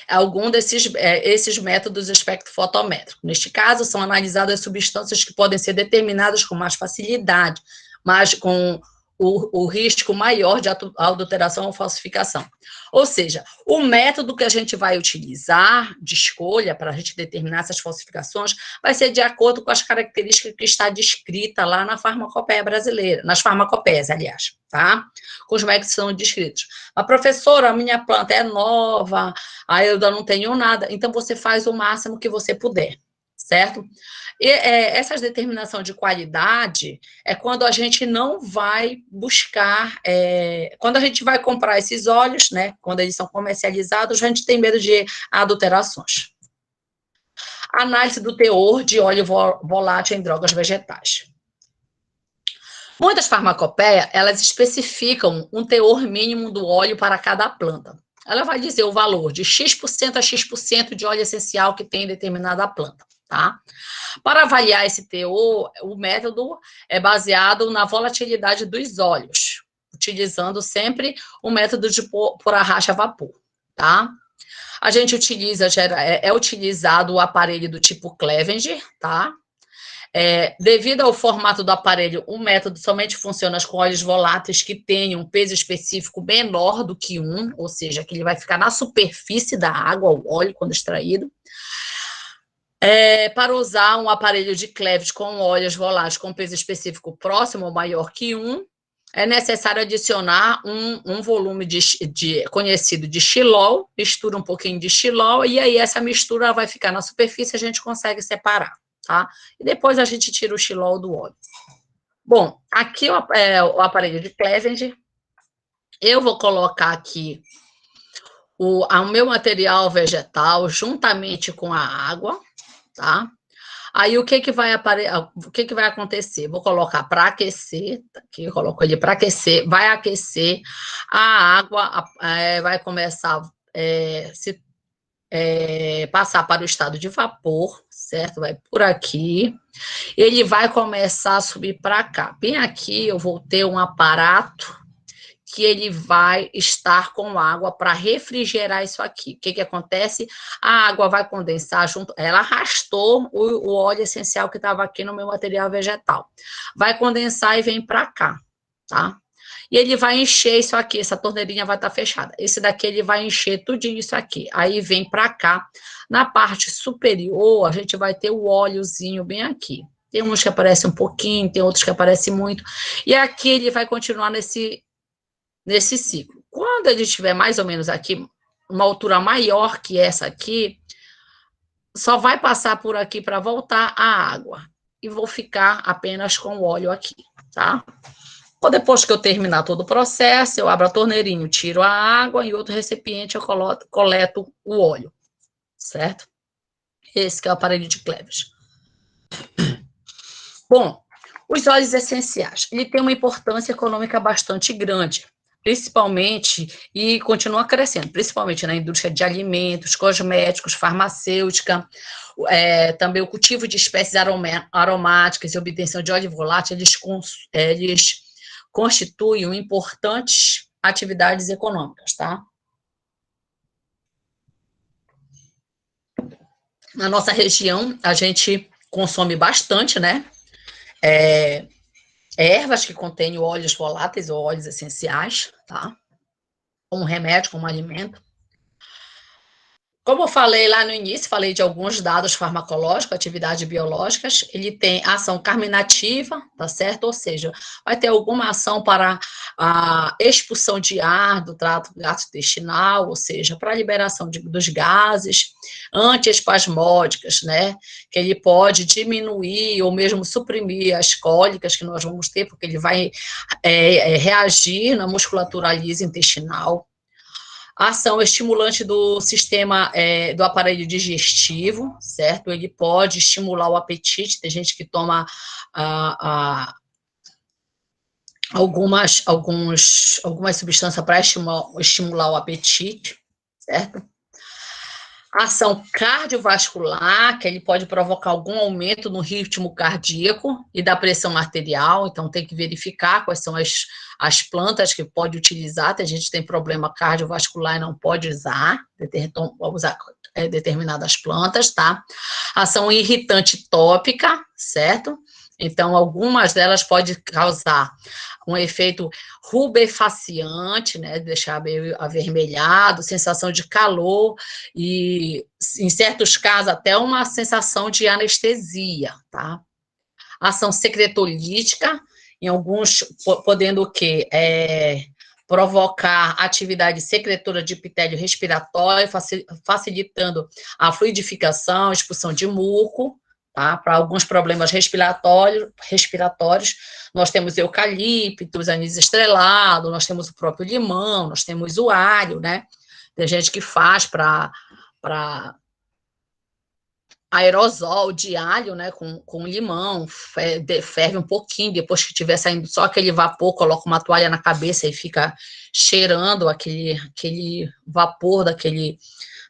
algum esses métodos espectrofotométricos. Neste caso, são analisadas substâncias que podem ser determinadas com mais facilidade, mas com o risco maior de adulteração ou falsificação. Ou seja, o método que a gente vai utilizar de escolha para a gente determinar essas falsificações vai ser de acordo com as características que está descrita lá na farmacopeia brasileira, nas farmacopeias, aliás, tá? Com os métodos que são descritos. Mas, professora, a minha planta é nova, aí eu ainda não tenho nada, então você faz o máximo que você puder, certo? E essa determinação de qualidade é quando a gente não vai buscar, quando a gente vai comprar esses óleos, né, quando eles são comercializados, a gente tem medo de adulterações. Análise do teor de óleo volátil em drogas vegetais. Muitas farmacopeias, elas especificam um teor mínimo do óleo para cada planta. Ela vai dizer o valor de X% a X% de óleo essencial que tem em determinada planta, tá? Para avaliar esse teor, o método é baseado na volatilidade dos óleos, utilizando sempre o método de por arrasto a vapor, tá? A gente é utilizado o aparelho do tipo Clevenger, tá? Devido ao formato do aparelho, o método somente funciona com óleos voláteis que tenham um peso específico menor do que 1, ou seja, que ele vai ficar na superfície da água, o óleo, quando extraído. Para usar um aparelho de Clevenger com óleos voláteis com peso específico próximo ou maior que 1, é necessário adicionar um volume conhecido de xilol, mistura um pouquinho de xilol, e aí essa mistura vai ficar na superfície, a gente consegue separar, tá? E depois a gente tira o xilol do óleo. Bom, aqui o aparelho de Cleveland, eu vou colocar aqui o meu material vegetal juntamente com a água, tá? Aí o que vai acontecer? Vou colocar para aquecer, aqui eu coloco ele para aquecer, vai aquecer, a água vai começar passar para o estado de vapor, certo? Vai por aqui, ele vai começar a subir para cá. Bem aqui eu vou ter um aparato que ele vai estar com água para refrigerar isso aqui. O que acontece? A água vai condensar junto, ela arrastou o óleo essencial que estava aqui no meu material vegetal. Vai condensar e vem para cá, tá? E ele vai encher isso aqui, essa torneirinha vai estar fechada. Esse daqui ele vai encher tudinho isso aqui. Aí vem para cá. Na parte superior, a gente vai ter o óleozinho bem aqui. Tem uns que aparecem um pouquinho, tem outros que aparecem muito. E aqui ele vai continuar nesse ciclo. Quando ele estiver mais ou menos aqui, uma altura maior que essa aqui, só vai passar por aqui para voltar a água. E vou ficar apenas com o óleo aqui, tá? Depois que eu terminar todo o processo, eu abro a torneirinha, tiro a água e outro recipiente eu coleto o óleo, certo? Esse que é o aparelho de Cleves. Bom, os óleos essenciais, ele tem uma importância econômica bastante grande, principalmente, e continua crescendo, principalmente na indústria de alimentos, cosméticos, farmacêutica, também o cultivo de espécies aromáticas e obtenção de óleo volátil, eles constituem importantes atividades econômicas, tá? Na nossa região, a gente consome bastante, né? Ervas que contêm óleos voláteis ou óleos essenciais, tá? Como remédio, como alimento. Como eu falei lá no início, falei de alguns dados farmacológicos, atividades biológicas, ele tem ação carminativa, tá certo? Ou seja, vai ter alguma ação para a expulsão de ar do trato gastrointestinal, ou seja, para a liberação dos gases, antiespasmódicas, né? Que ele pode diminuir ou mesmo suprimir as cólicas que nós vamos ter, porque ele vai reagir na musculatura lisa intestinal. A ação estimulante do sistema do aparelho digestivo, certo? Ele pode estimular o apetite, tem gente que toma algumas substâncias para estimular o apetite, certo? A ação cardiovascular, que ele pode provocar algum aumento no ritmo cardíaco e da pressão arterial, então tem que verificar quais são as plantas que pode utilizar, tem gente que tem problema cardiovascular e não pode usar determinadas plantas, tá? Ação irritante tópica, certo? Então, algumas delas podem causar um efeito rubefaciante, né, deixar meio avermelhado, sensação de calor e, em certos casos, até uma sensação de anestesia, tá? Ação secretolítica, em alguns, podendo o quê? Provocar atividade secretora de epitélio respiratório, facilitando a fluidificação, expulsão de muco, tá? Para alguns problemas respiratórios, nós temos eucaliptos, anis estrelado, nós temos o próprio limão, nós temos o alho, né? Tem gente que faz para aerosol de alho, né, com limão, ferve um pouquinho, depois que estiver saindo só aquele vapor, coloca uma toalha na cabeça e fica cheirando aquele vapor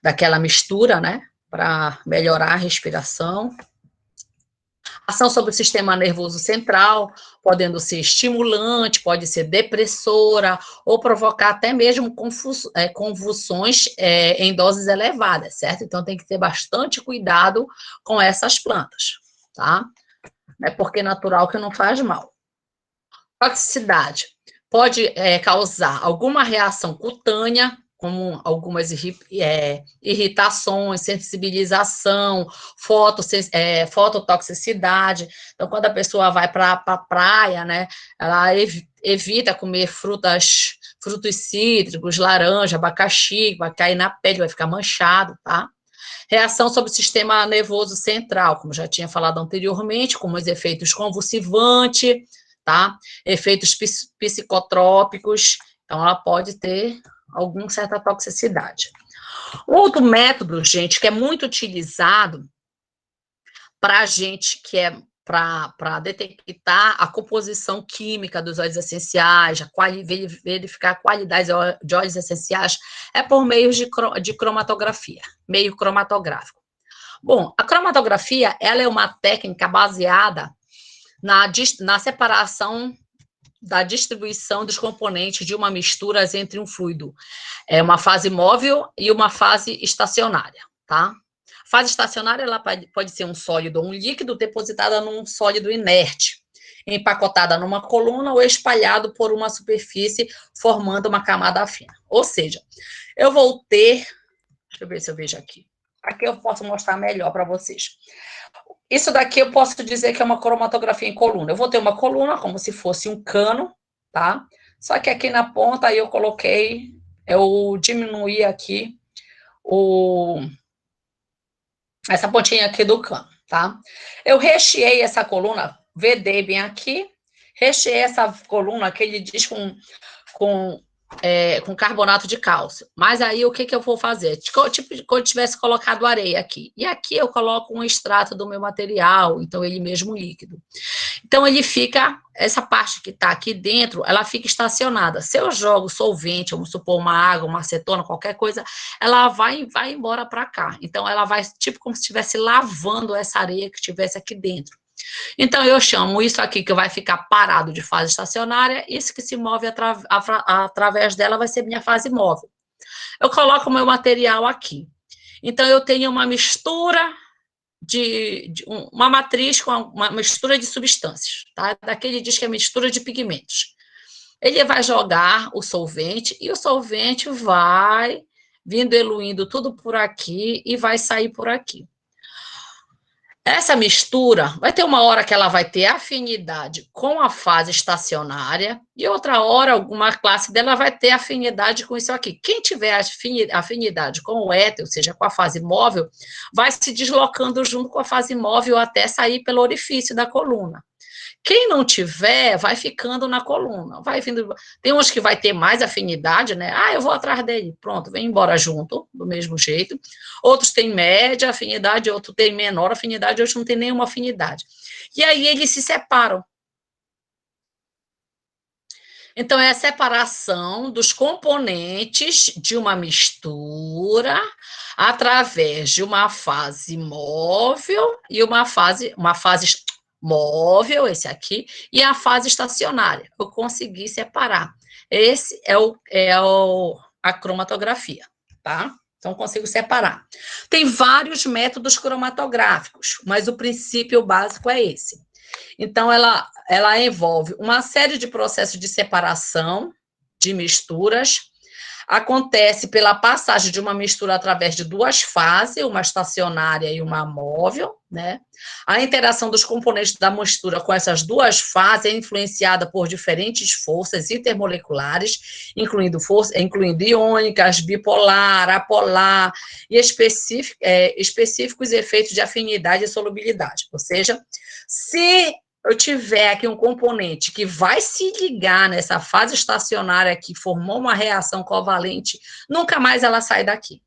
daquela mistura, né, para melhorar a respiração. Ação sobre o sistema nervoso central, podendo ser estimulante, pode ser depressora, ou provocar até mesmo convulsões em doses elevadas, certo? Então, tem que ter bastante cuidado com essas plantas, tá? Não é porque é natural que não faz mal. Toxicidade. Pode causar alguma reação cutânea, como algumas irritações, sensibilização, fototoxicidade. Então, quando a pessoa vai para a praia, né, ela evita comer frutos cítricos, laranja, abacaxi, vai cair na pele, vai ficar manchado, tá? Reação sobre o sistema nervoso central, como já tinha falado anteriormente, como os efeitos convulsivantes, tá? Efeitos psicotrópicos, então ela pode ter alguma certa toxicidade. Outro método, gente, que é muito utilizado para a gente que é para detectar a composição química dos óleos essenciais, verificar a qualidade de óleos essenciais, é por meio de cromatografia, meio cromatográfico. Bom, a cromatografia, ela é uma técnica baseada na separação da distribuição dos componentes de uma mistura entre um fluido, uma fase móvel e uma fase estacionária, tá? Fase estacionária, ela pode ser um sólido ou um líquido depositada num sólido inerte, empacotada numa coluna ou espalhado por uma superfície, formando uma camada fina. Ou seja, eu vou ter... Deixa eu ver se eu vejo aqui. Aqui eu posso mostrar melhor para vocês. Isso daqui eu posso dizer que é uma cromatografia em coluna. Eu vou ter uma coluna como se fosse um cano, tá? Só que aqui na ponta eu coloquei, eu diminuí aqui essa pontinha aqui do cano, tá? Eu recheei essa coluna, vedei bem aqui, recheei essa coluna que ele diz com carbonato de cálcio. Mas aí o que eu vou fazer? Tipo, quando eu tivesse colocado areia aqui. E aqui eu coloco um extrato do meu material, então ele mesmo líquido. Então ele fica, essa parte que está aqui dentro, ela fica estacionada. Se eu jogo solvente, vamos supor uma água, uma acetona, qualquer coisa, ela vai embora para cá. Então ela vai, tipo como se estivesse lavando essa areia que estivesse aqui dentro. Então, eu chamo isso aqui que vai ficar parado de fase estacionária, isso que se move através dela vai ser minha fase móvel. Eu coloco o meu material aqui. Então, eu tenho uma mistura uma matriz com uma mistura de substâncias, tá? Daquele diz que é mistura de pigmentos. Ele vai jogar o solvente e o solvente vai vindo eluindo tudo por aqui e vai sair por aqui. Essa mistura vai ter uma hora que ela vai ter afinidade com a fase estacionária e outra hora, alguma classe dela vai ter afinidade com isso aqui. Quem tiver afinidade com o éter, ou seja, com a fase móvel, vai se deslocando junto com a fase móvel até sair pelo orifício da coluna. Quem não tiver, vai ficando na coluna, vai vindo. Tem uns que vai ter mais afinidade, né? Ah, eu vou atrás dele, pronto, vem embora junto, do mesmo jeito. Outros têm média afinidade, outros têm menor afinidade, outros não têm nenhuma afinidade. E aí eles se separam. Então, é a separação dos componentes de uma mistura através de uma fase móvel e uma fase móvel, esse aqui, e a fase estacionária. Eu consegui separar. Esse é a cromatografia, tá? Então, consigo separar. Tem vários métodos cromatográficos, mas o princípio básico é esse. Então, ela envolve uma série de processos de separação de misturas, acontece pela passagem de uma mistura através de duas fases, uma estacionária e uma móvel, né? A interação dos componentes da mistura com essas duas fases é influenciada por diferentes forças intermoleculares, incluindo iônicas, bipolar, apolar e específicos efeitos de afinidade e solubilidade. Ou seja, se eu tiver aqui um componente que vai se ligar nessa fase estacionária que formou uma reação covalente, nunca mais ela sai daqui.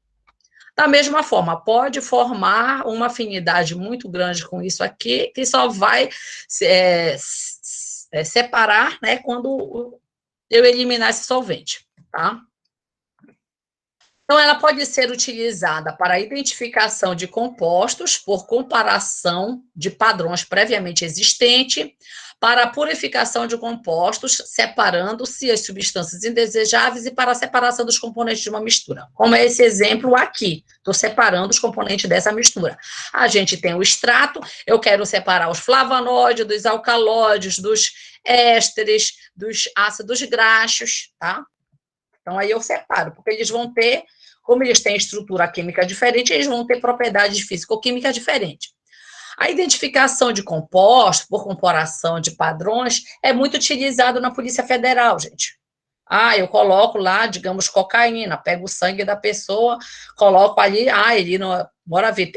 Da mesma forma, pode formar uma afinidade muito grande com isso aqui, que só vai separar, né, quando eu eliminar esse solvente, tá? Então, ela pode ser utilizada para a identificação de compostos por comparação de padrões previamente existentes, para a purificação de compostos, separando-se as substâncias indesejáveis e para a separação dos componentes de uma mistura. Como é esse exemplo aqui, estou separando os componentes dessa mistura. A gente tem o extrato, eu quero separar os flavonoides, dos alcalóides, dos ésteres, dos ácidos graxos, tá? Então, aí eu separo, porque eles vão ter, como eles têm estrutura química diferente, eles vão ter propriedades físico-químicas diferentes. A identificação de compostos por comparação de padrões é muito utilizado na Polícia Federal, gente. Eu coloco lá, digamos, cocaína, pego o sangue da pessoa, coloco ali, ele não, bora ver,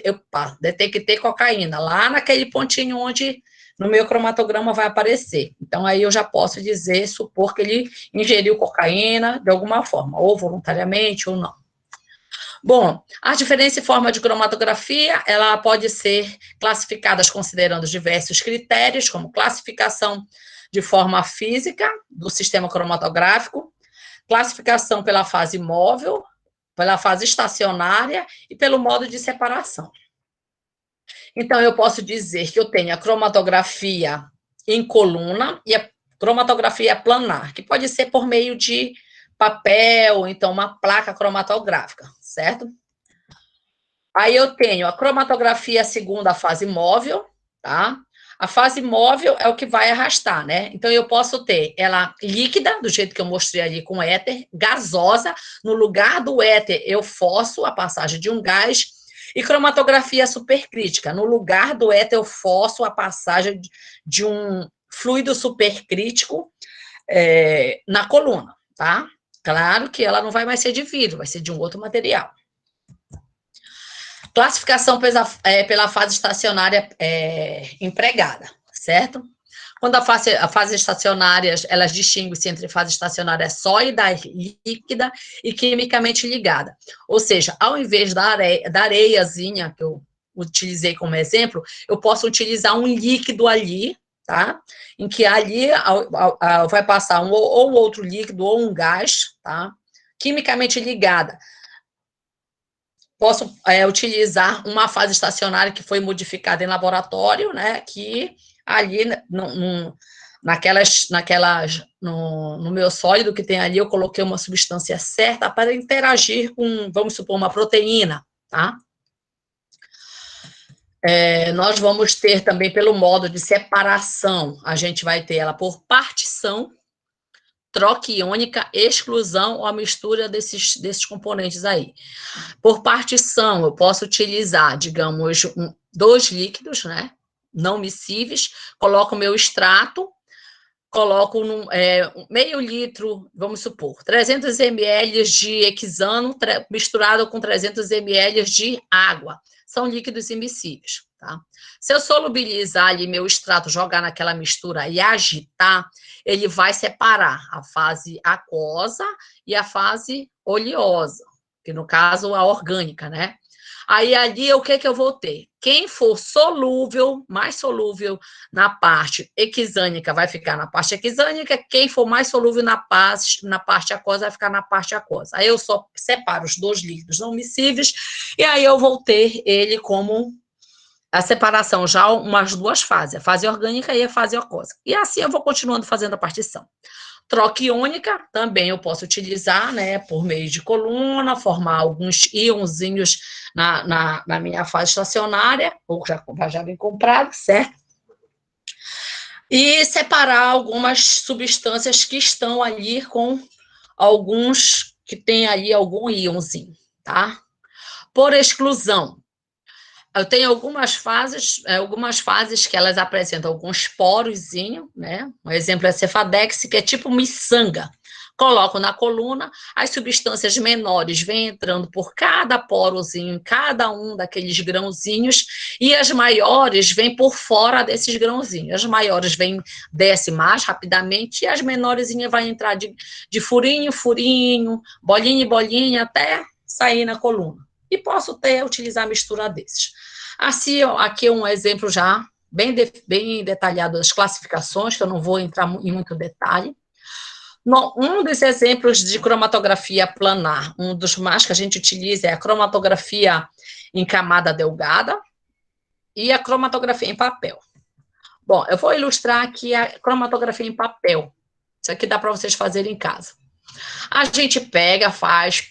detectei cocaína, lá naquele pontinho onde no meu cromatograma vai aparecer. Então, aí eu já posso dizer, supor que ele ingeriu cocaína de alguma forma, ou voluntariamente ou não. Bom, a diferença em forma de cromatografia, ela pode ser classificadas considerando diversos critérios, como classificação de forma física do sistema cromatográfico, classificação pela fase móvel, pela fase estacionária e pelo modo de separação. Então, eu posso dizer que eu tenho a cromatografia em coluna e a cromatografia planar, que pode ser por meio de papel, então uma placa cromatográfica, certo? Aí eu tenho a cromatografia segundo a fase móvel, tá? A fase móvel é o que vai arrastar, né? Então, eu posso ter ela líquida, do jeito que eu mostrei ali com éter, gasosa, no lugar do éter eu forço a passagem de um gás, e cromatografia supercrítica, no lugar do éter eu forço a passagem de um fluido supercrítico na coluna, tá? Claro que ela não vai mais ser de vidro, vai ser de um outro material. Classificação pela fase estacionária empregada, certo? Quando a fase estacionária, elas distinguem-se entre fase estacionária sólida, líquida e quimicamente ligada. Ou seja, ao invés da areiazinha que eu utilizei como exemplo, eu posso utilizar um líquido ali, tá? Em que ali vai passar ou outro líquido ou um gás, tá? Quimicamente ligada. Posso utilizar uma fase estacionária que foi modificada em laboratório, né? Que ali no meu sólido que tem ali, eu coloquei uma substância certa para interagir com, vamos supor, uma proteína, tá? Nós vamos ter também pelo modo de separação, a gente vai ter ela por partição, troca iônica, exclusão ou a mistura desses componentes aí. Por partição, eu posso utilizar, digamos, 2 líquidos, né? Não miscíveis, coloco o meu extrato, coloco meio litro, vamos supor, 300 ml de hexano misturado com 300 ml de água. São líquidos immiscíveis, tá? Se eu solubilizar ali meu extrato, jogar naquela mistura e agitar, ele vai separar a fase aquosa e a fase oleosa, que no caso a orgânica, né? Aí ali o que eu vou ter? Quem for solúvel, mais solúvel na parte hexânica vai ficar na parte hexânica, quem for mais solúvel na parte aquosa vai ficar na parte aquosa. Aí eu só separo os 2 líquidos não miscíveis e aí eu vou ter ele como a separação já umas 2 fases, a fase orgânica e a fase aquosa. E assim eu vou continuando fazendo a partição. Troca iônica, também eu posso utilizar, né, por meio de coluna, formar alguns íonzinhos na minha fase estacionária, ou já vem comprado, certo? E separar algumas substâncias que estão ali com alguns que tem ali algum íonzinho, tá? Por exclusão, eu tenho algumas fases que elas apresentam alguns porozinhos, né? Um exemplo é a cefadex, que é tipo miçanga. Coloco na coluna, as substâncias menores vêm entrando por cada porozinho, cada um daqueles grãozinhos, e as maiores vêm por fora desses grãozinhos. As maiores descem mais rapidamente, e as menorzinhas vão entrar de furinho em furinho, bolinha em bolinha, até sair na coluna. E posso utilizar a mistura desses. Assim, aqui é um exemplo já bem detalhado das classificações, que eu não vou entrar em muito detalhe. Um dos exemplos de cromatografia planar, um dos mais que a gente utiliza é a cromatografia em camada delgada e a cromatografia em papel. Bom, eu vou ilustrar aqui a cromatografia em papel. Isso aqui dá para vocês fazerem em casa. A gente pega,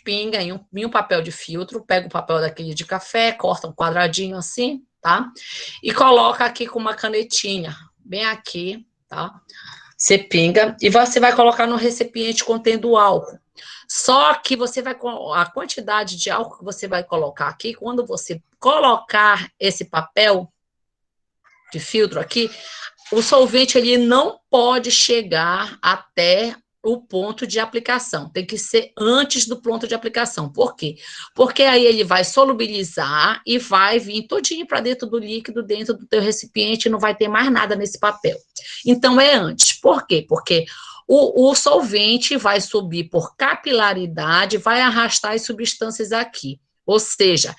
pinga em um papel de filtro, pega o papel daquele de café, corta um quadradinho assim, tá? E coloca aqui com uma canetinha, bem aqui, tá? Você pinga e você vai colocar no recipiente contendo álcool. Só que você vai, a quantidade de álcool que você vai colocar aqui, quando você colocar esse papel de filtro aqui, o solvente ele não pode chegar até o ponto de aplicação, tem que ser antes do ponto de aplicação. Por quê? Porque aí ele vai solubilizar e vai vir todinho para dentro do líquido, dentro do teu recipiente, não vai ter mais nada nesse papel. Então, é antes. Por quê? Porque o solvente vai subir por capilaridade, vai arrastar as substâncias aqui. Ou seja,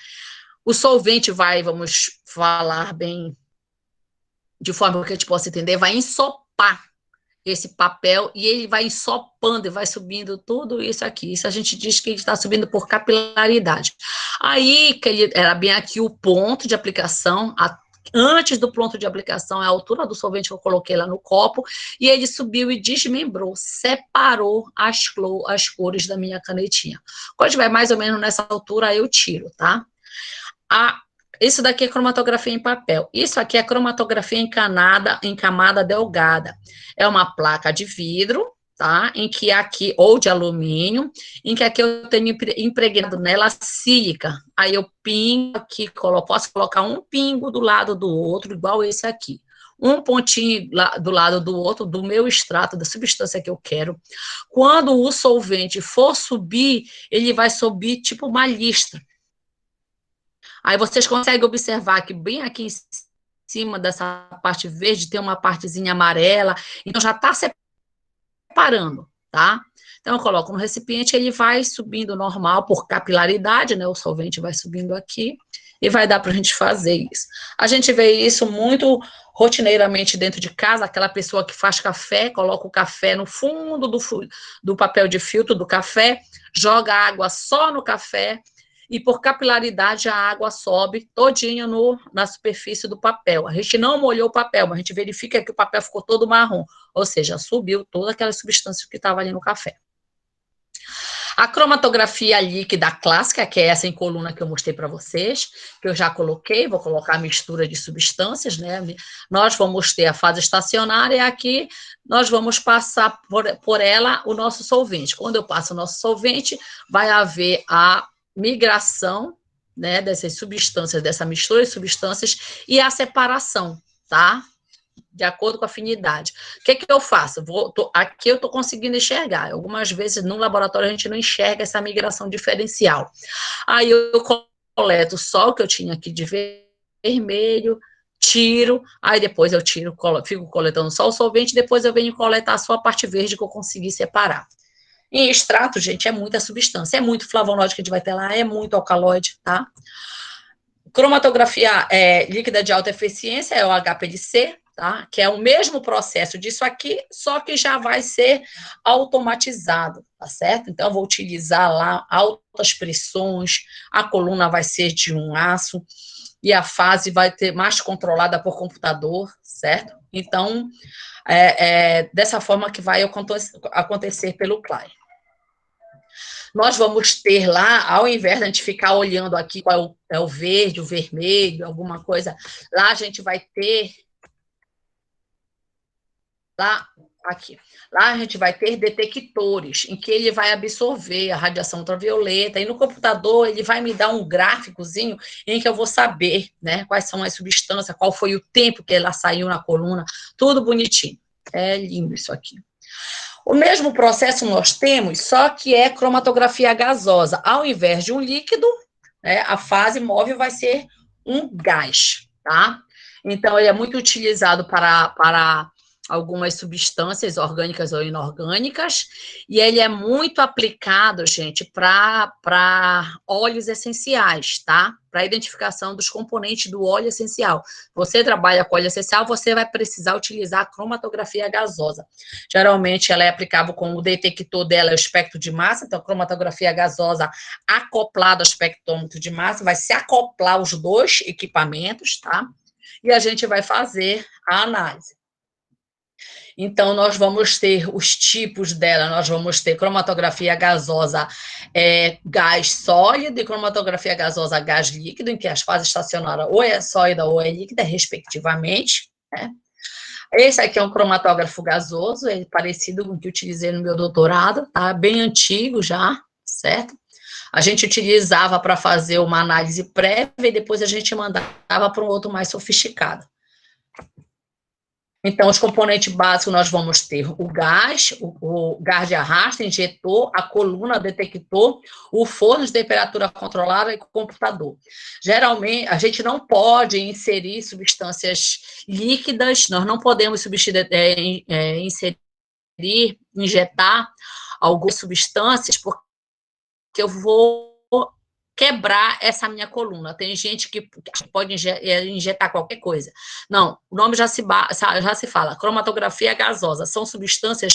o solvente vai, vamos falar bem, de forma que a gente possa entender, vai ensopar esse papel e ele vai ensopando e vai subindo tudo isso aqui. Isso a gente diz que ele está subindo por capilaridade. Aí, que ele era bem aqui o ponto de aplicação, antes do ponto de aplicação, é a altura do solvente que eu coloquei lá no copo, e ele subiu e desmembrou, separou as cores da minha canetinha. Quando estiver mais ou menos nessa altura, eu tiro, tá? Isso daqui é cromatografia em papel. Isso aqui é cromatografia encanada, em camada delgada. É uma placa de vidro, tá? Em que aqui, ou de alumínio, em que aqui eu tenho impregnado nela sílica. Aí eu pingo aqui, posso colocar um pingo do lado do outro, igual esse aqui. Um pontinho do lado do outro, do meu extrato, da substância que eu quero. Quando o solvente for subir, ele vai subir tipo uma listra. Aí vocês conseguem observar que bem aqui em cima dessa parte verde tem uma partezinha amarela, então já está separando, tá? Então eu coloco no recipiente, ele vai subindo normal por capilaridade, né? O solvente vai subindo aqui e vai dar para a gente fazer isso. A gente vê isso muito rotineiramente dentro de casa, aquela pessoa que faz café, coloca o café no fundo do papel de filtro do café, joga água só no café, e por capilaridade a água sobe todinha na superfície do papel. A gente não molhou o papel, mas a gente verifica que o papel ficou todo marrom, ou seja, subiu toda aquela substância que estava ali no café. A cromatografia líquida clássica, que é essa em coluna que eu mostrei para vocês, que eu já coloquei, vou colocar a mistura de substâncias, né? Nós vamos ter a fase estacionária e aqui nós vamos passar por ela o nosso solvente. Quando eu passo o nosso solvente, vai haver a migração, né, dessas substâncias, dessa mistura de substâncias e a separação, tá? De acordo com a afinidade. O que que eu faço? Aqui eu estou conseguindo enxergar. Algumas vezes no laboratório a gente não enxerga essa migração diferencial. Aí eu coleto só o que eu tinha aqui de vermelho, tiro, aí depois eu tiro, fico coletando só o solvente, depois eu venho coletar só a parte verde que eu consegui separar. Em extrato, gente, é muita substância, é muito flavonoide que a gente vai ter lá, é muito alcaloide, tá? Cromatografia líquida de alta eficiência é o HPLC, tá? Que é o mesmo processo disso aqui, só que já vai ser automatizado, tá certo? Então, eu vou utilizar lá altas pressões, a coluna vai ser de um aço, e a fase vai ter mais controlada por computador, certo? Então, dessa forma que vai acontecer pelo CLAI. Nós vamos ter lá, ao invés de a gente ficar olhando aqui qual é o verde, o vermelho, alguma coisa, lá a gente vai ter, lá a gente vai ter detectores, em que ele vai absorver a radiação ultravioleta, e no computador ele vai me dar um gráficozinho em que eu vou saber, né, quais são as substâncias, qual foi o tempo que ela saiu na coluna, tudo bonitinho. É lindo isso aqui. O mesmo processo nós temos, só que é cromatografia gasosa. Ao invés de um líquido, né, a fase móvel vai ser um gás, tá? Então, ele é muito utilizado para algumas substâncias orgânicas ou inorgânicas, e ele é muito aplicado, gente, para óleos essenciais, tá? Para a identificação dos componentes do óleo essencial. Você trabalha com óleo essencial, você vai precisar utilizar a cromatografia gasosa. Geralmente, ela é aplicável com o detector dela, o espectro de massa, então, a cromatografia gasosa acoplada ao espectrômetro de massa, vai se acoplar os dois equipamentos, tá? E a gente vai fazer a análise. Então, nós vamos ter os tipos dela, nós vamos ter cromatografia gasosa gás sólido e cromatografia gasosa gás líquido, em que as fases estacionárias ou é sólida ou é líquida, respectivamente, né? Esse aqui é um cromatógrafo gasoso, é parecido com o que eu utilizei no meu doutorado, tá? Bem antigo já, certo? A gente utilizava para fazer uma análise prévia e depois a gente mandava para um outro mais sofisticado. Então, os componentes básicos nós vamos ter o gás, o gás de arrasto, injetor, a coluna, detector, o forno de temperatura controlada e o computador. Geralmente, a gente não pode inserir substâncias líquidas, nós não podemos injetar algumas substâncias, porque eu vou quebrar essa minha coluna. Tem gente que pode injetar qualquer coisa. Não, o nome já se fala, cromatografia gasosa. São substâncias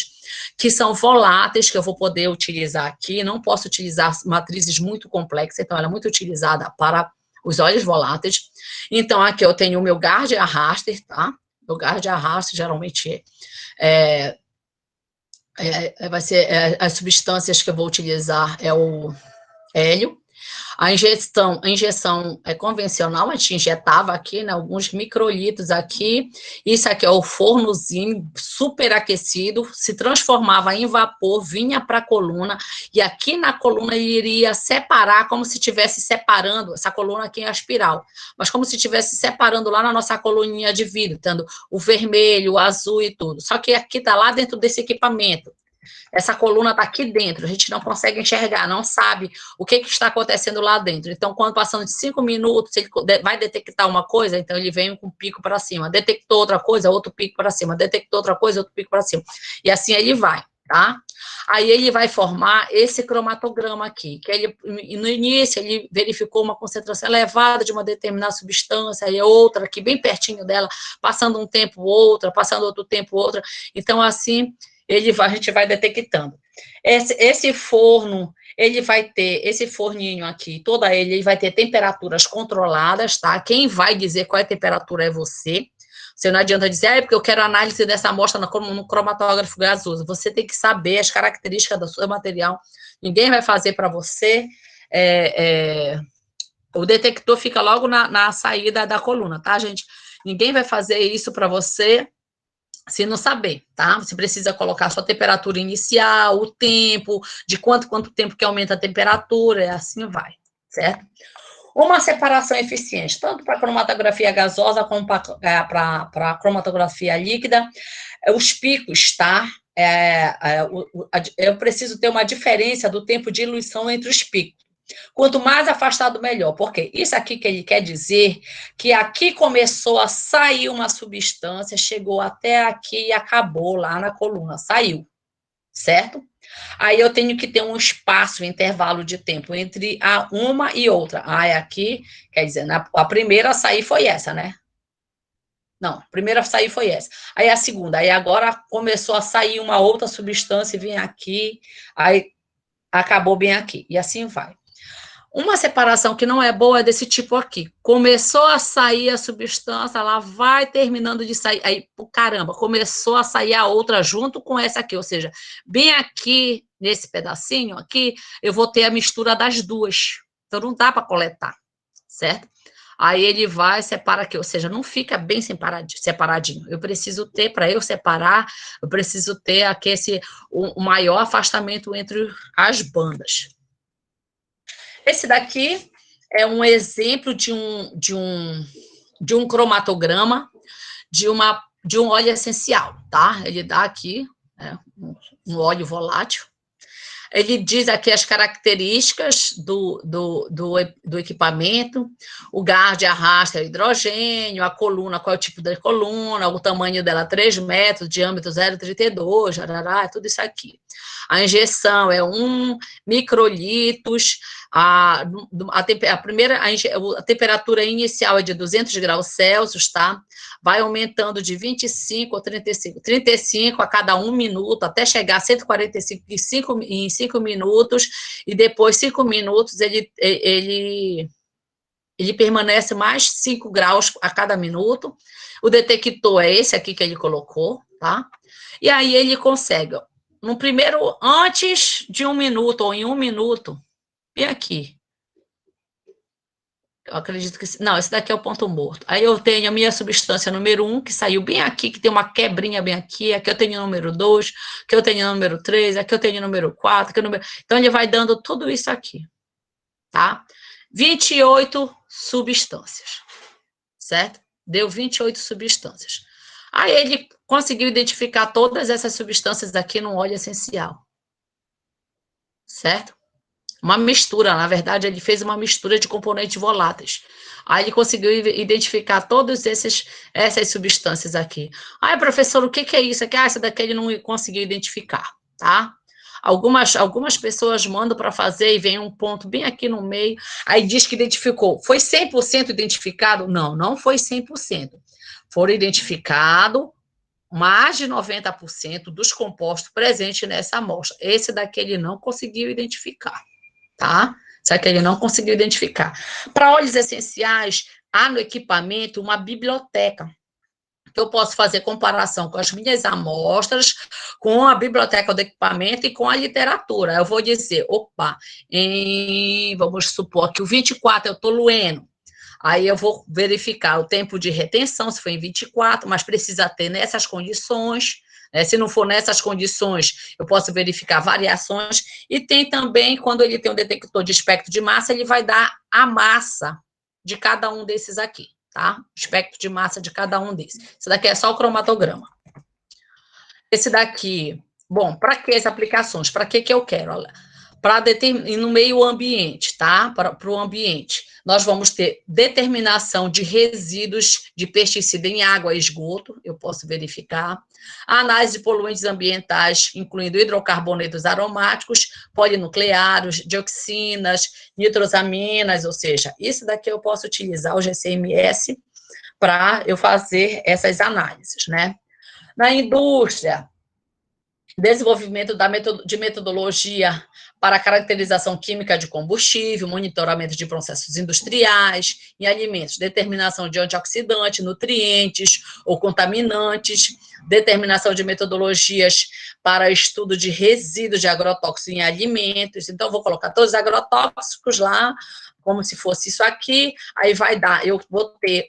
que são voláteis, que eu vou poder utilizar aqui. Não posso utilizar matrizes muito complexas, então ela é muito utilizada para os óleos voláteis. Então, aqui eu tenho o meu gás de arraster, tá? O gás de arraster, geralmente, vai ser as substâncias que eu vou utilizar é o hélio. A injeção é convencional, a gente injetava aqui, né, alguns microlitros aqui. Isso aqui é o fornozinho superaquecido, se transformava em vapor, vinha para a coluna, e aqui na coluna ele iria separar, como se estivesse separando, essa coluna aqui é a espiral, mas como se estivesse separando lá na nossa coluninha de vidro, tendo o vermelho, o azul e tudo. Só que aqui está lá dentro desse equipamento. Essa coluna está aqui dentro, a gente não consegue enxergar, não sabe o que está acontecendo lá dentro. Então, quando passando de 5 minutos, ele vai detectar uma coisa, então ele vem com um pico para cima. Detectou outra coisa, outro pico para cima. Detectou outra coisa, outro pico para cima. E assim ele vai, tá? Aí ele vai formar esse cromatograma aqui, que ele, no início, ele verificou uma concentração elevada de uma determinada substância, aí outra aqui, bem pertinho dela, passando um tempo outra, passando outro tempo outra. Então, assim, a gente vai detectando. Esse forno, ele vai ter, esse forninho aqui, ele vai ter temperaturas controladas, tá? Quem vai dizer qual é a temperatura é você. Você não adianta dizer, porque eu quero análise dessa amostra no cromatógrafo gasoso. Você tem que saber as características do seu material. Ninguém vai fazer para você. O detector fica logo na saída da coluna, tá, gente? Ninguém vai fazer isso para você se não saber, tá? Você precisa colocar a sua temperatura inicial, o tempo, de quanto tempo que aumenta a temperatura, e assim vai, certo? Uma separação eficiente, tanto para cromatografia gasosa como para cromatografia líquida, os picos, tá? Eu preciso ter uma diferença do tempo de diluição entre os picos. Quanto mais afastado, melhor. Porque isso aqui que ele quer dizer que aqui começou a sair uma substância, chegou até aqui e acabou lá na coluna, saiu, certo? Aí eu tenho que ter um espaço, um intervalo de tempo entre uma e outra. Aí aqui, quer dizer, a primeira a sair foi essa, né? Não, a primeira a sair foi essa. Aí a segunda, aí agora começou a sair uma outra substância e vem aqui, aí acabou bem aqui, e assim vai. Uma separação que não é boa é desse tipo aqui. Começou a sair a substância, ela vai terminando de sair. Aí, caramba, começou a sair a outra junto com essa aqui. Ou seja, bem aqui, nesse pedacinho aqui, eu vou ter a mistura das duas. Então, não dá para coletar, certo? Aí ele vai, separa aqui. Ou seja, não fica bem separadinho. Eu preciso ter, para eu separar, eu preciso ter aqui o maior afastamento entre as bandas. Esse daqui é um exemplo de um cromatograma de um óleo essencial, tá? Ele dá aqui um óleo volátil. Ele diz aqui as características do equipamento, o gás de arrasto é hidrogênio, a coluna, qual é o tipo da coluna, o tamanho dela 3 metros, diâmetro 0,32, jarará, tudo isso aqui. A injeção é 1 microlitros, a temperatura inicial é de 200 graus Celsius, tá? Vai aumentando de 25 a 35 a cada 1 minuto, até chegar a 145 em 5 minutos, e depois 5 minutos ele permanece mais 5 graus a cada minuto. O detector é esse aqui que ele colocou, tá? E aí ele consegue, no primeiro, antes de 1 minuto, ou em 1 minuto, bem aqui, Eu acredito que... Não, esse daqui é o ponto morto. Aí eu tenho a minha substância número 1, que saiu bem aqui, que tem uma quebrinha bem aqui. Aqui eu tenho o número 2, aqui eu tenho o número 3, aqui eu tenho o número 4. Aqui o número... Então, ele vai dando tudo isso aqui, tá? 28 substâncias, certo? Deu 28 substâncias. Aí ele conseguiu identificar todas essas substâncias aqui no óleo essencial, certo? Uma mistura, na verdade, ele fez uma mistura de componentes voláteis. Aí ele conseguiu identificar todas essas substâncias aqui. Aí, professor, o que é isso aqui? Ah, essa daqui ele não conseguiu identificar, tá? Algumas pessoas mandam para fazer e vem um ponto bem aqui no meio, aí diz que identificou. Foi 100% identificado? Não, não foi 100%. Foram identificados mais de 90% dos compostos presentes nessa amostra. Esse daqui ele não conseguiu identificar, tá? Só que ele não conseguiu identificar. Para óleos essenciais, há no equipamento uma biblioteca, que eu posso fazer comparação com as minhas amostras, com a biblioteca do equipamento e com a literatura. Eu vou dizer, opa, vamos supor que o 24 é o tolueno. Aí eu vou verificar o tempo de retenção, se foi em 24, mas precisa ter nessas condições. Se não for nessas condições, eu posso verificar variações. E tem também, quando ele tem um detector de espectro de massa, ele vai dar a massa de cada um desses aqui, tá? Espectro de massa de cada um desses. Esse daqui é só o cromatograma. Esse daqui, bom, para que as aplicações? Para que eu quero? Olha, para no meio ambiente, tá? Para o ambiente. Nós vamos ter determinação de resíduos de pesticida em água e esgoto, eu posso verificar. A análise de poluentes ambientais, incluindo hidrocarbonetos aromáticos, polinucleares, dioxinas, nitrosaminas, ou seja, isso daqui eu posso utilizar o GCMS para eu fazer essas análises, né? Na indústria, desenvolvimento de metodologia para caracterização química de combustível, monitoramento de processos industriais em alimentos, determinação de antioxidantes, nutrientes ou contaminantes, determinação de metodologias para estudo de resíduos de agrotóxicos em alimentos. Então, vou colocar todos os agrotóxicos lá, como se fosse isso aqui, aí vai dar, eu vou ter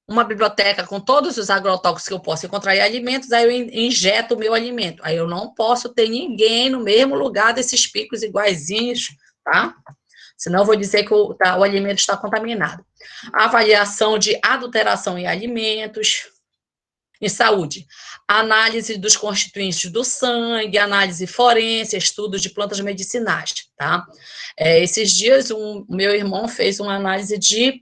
uma biblioteca com todos os agrotóxicos que eu posso encontrar em alimentos, aí eu injeto o meu alimento. Aí eu não posso ter ninguém no mesmo lugar desses picos iguaizinhos, tá? Senão eu vou dizer que o alimento está contaminado. Avaliação de adulteração em alimentos. Em saúde, análise dos constituintes do sangue, análise forense, estudos de plantas medicinais, tá? Esses dias, o meu irmão fez uma análise de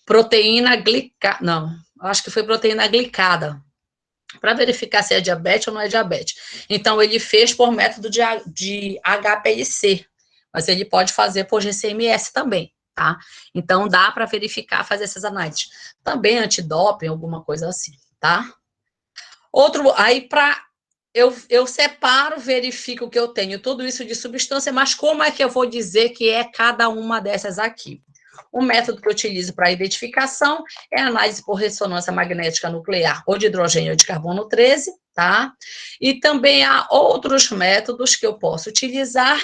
proteína glicada, não, acho que foi proteína glicada, para verificar se é diabetes ou não é diabetes. Então, ele fez por método de HPLC, mas ele pode fazer por GCMS também, tá? Então, dá para verificar, fazer essas análises. Também antidoping, alguma coisa assim, tá? Aí eu separo, verifico o que eu tenho, tudo isso de substância, mas como é que eu vou dizer que é cada uma dessas aqui? O método que eu utilizo para identificação é a análise por ressonância magnética nuclear, ou de hidrogênio ou de carbono 13, tá? E também há outros métodos que eu posso utilizar,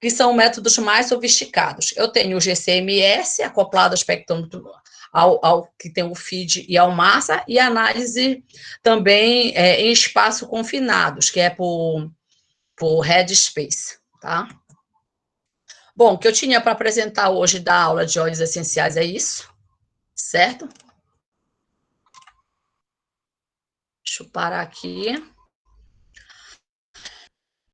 que são métodos mais sofisticados. Eu tenho o GCMS, acoplado ao espectrômetro, ao que tem o FID e ao massa, e análise também em espaço confinados, que é por Headspace, tá? Bom, o que eu tinha para apresentar hoje da aula de óleos essenciais é isso, certo? Deixa eu parar aqui.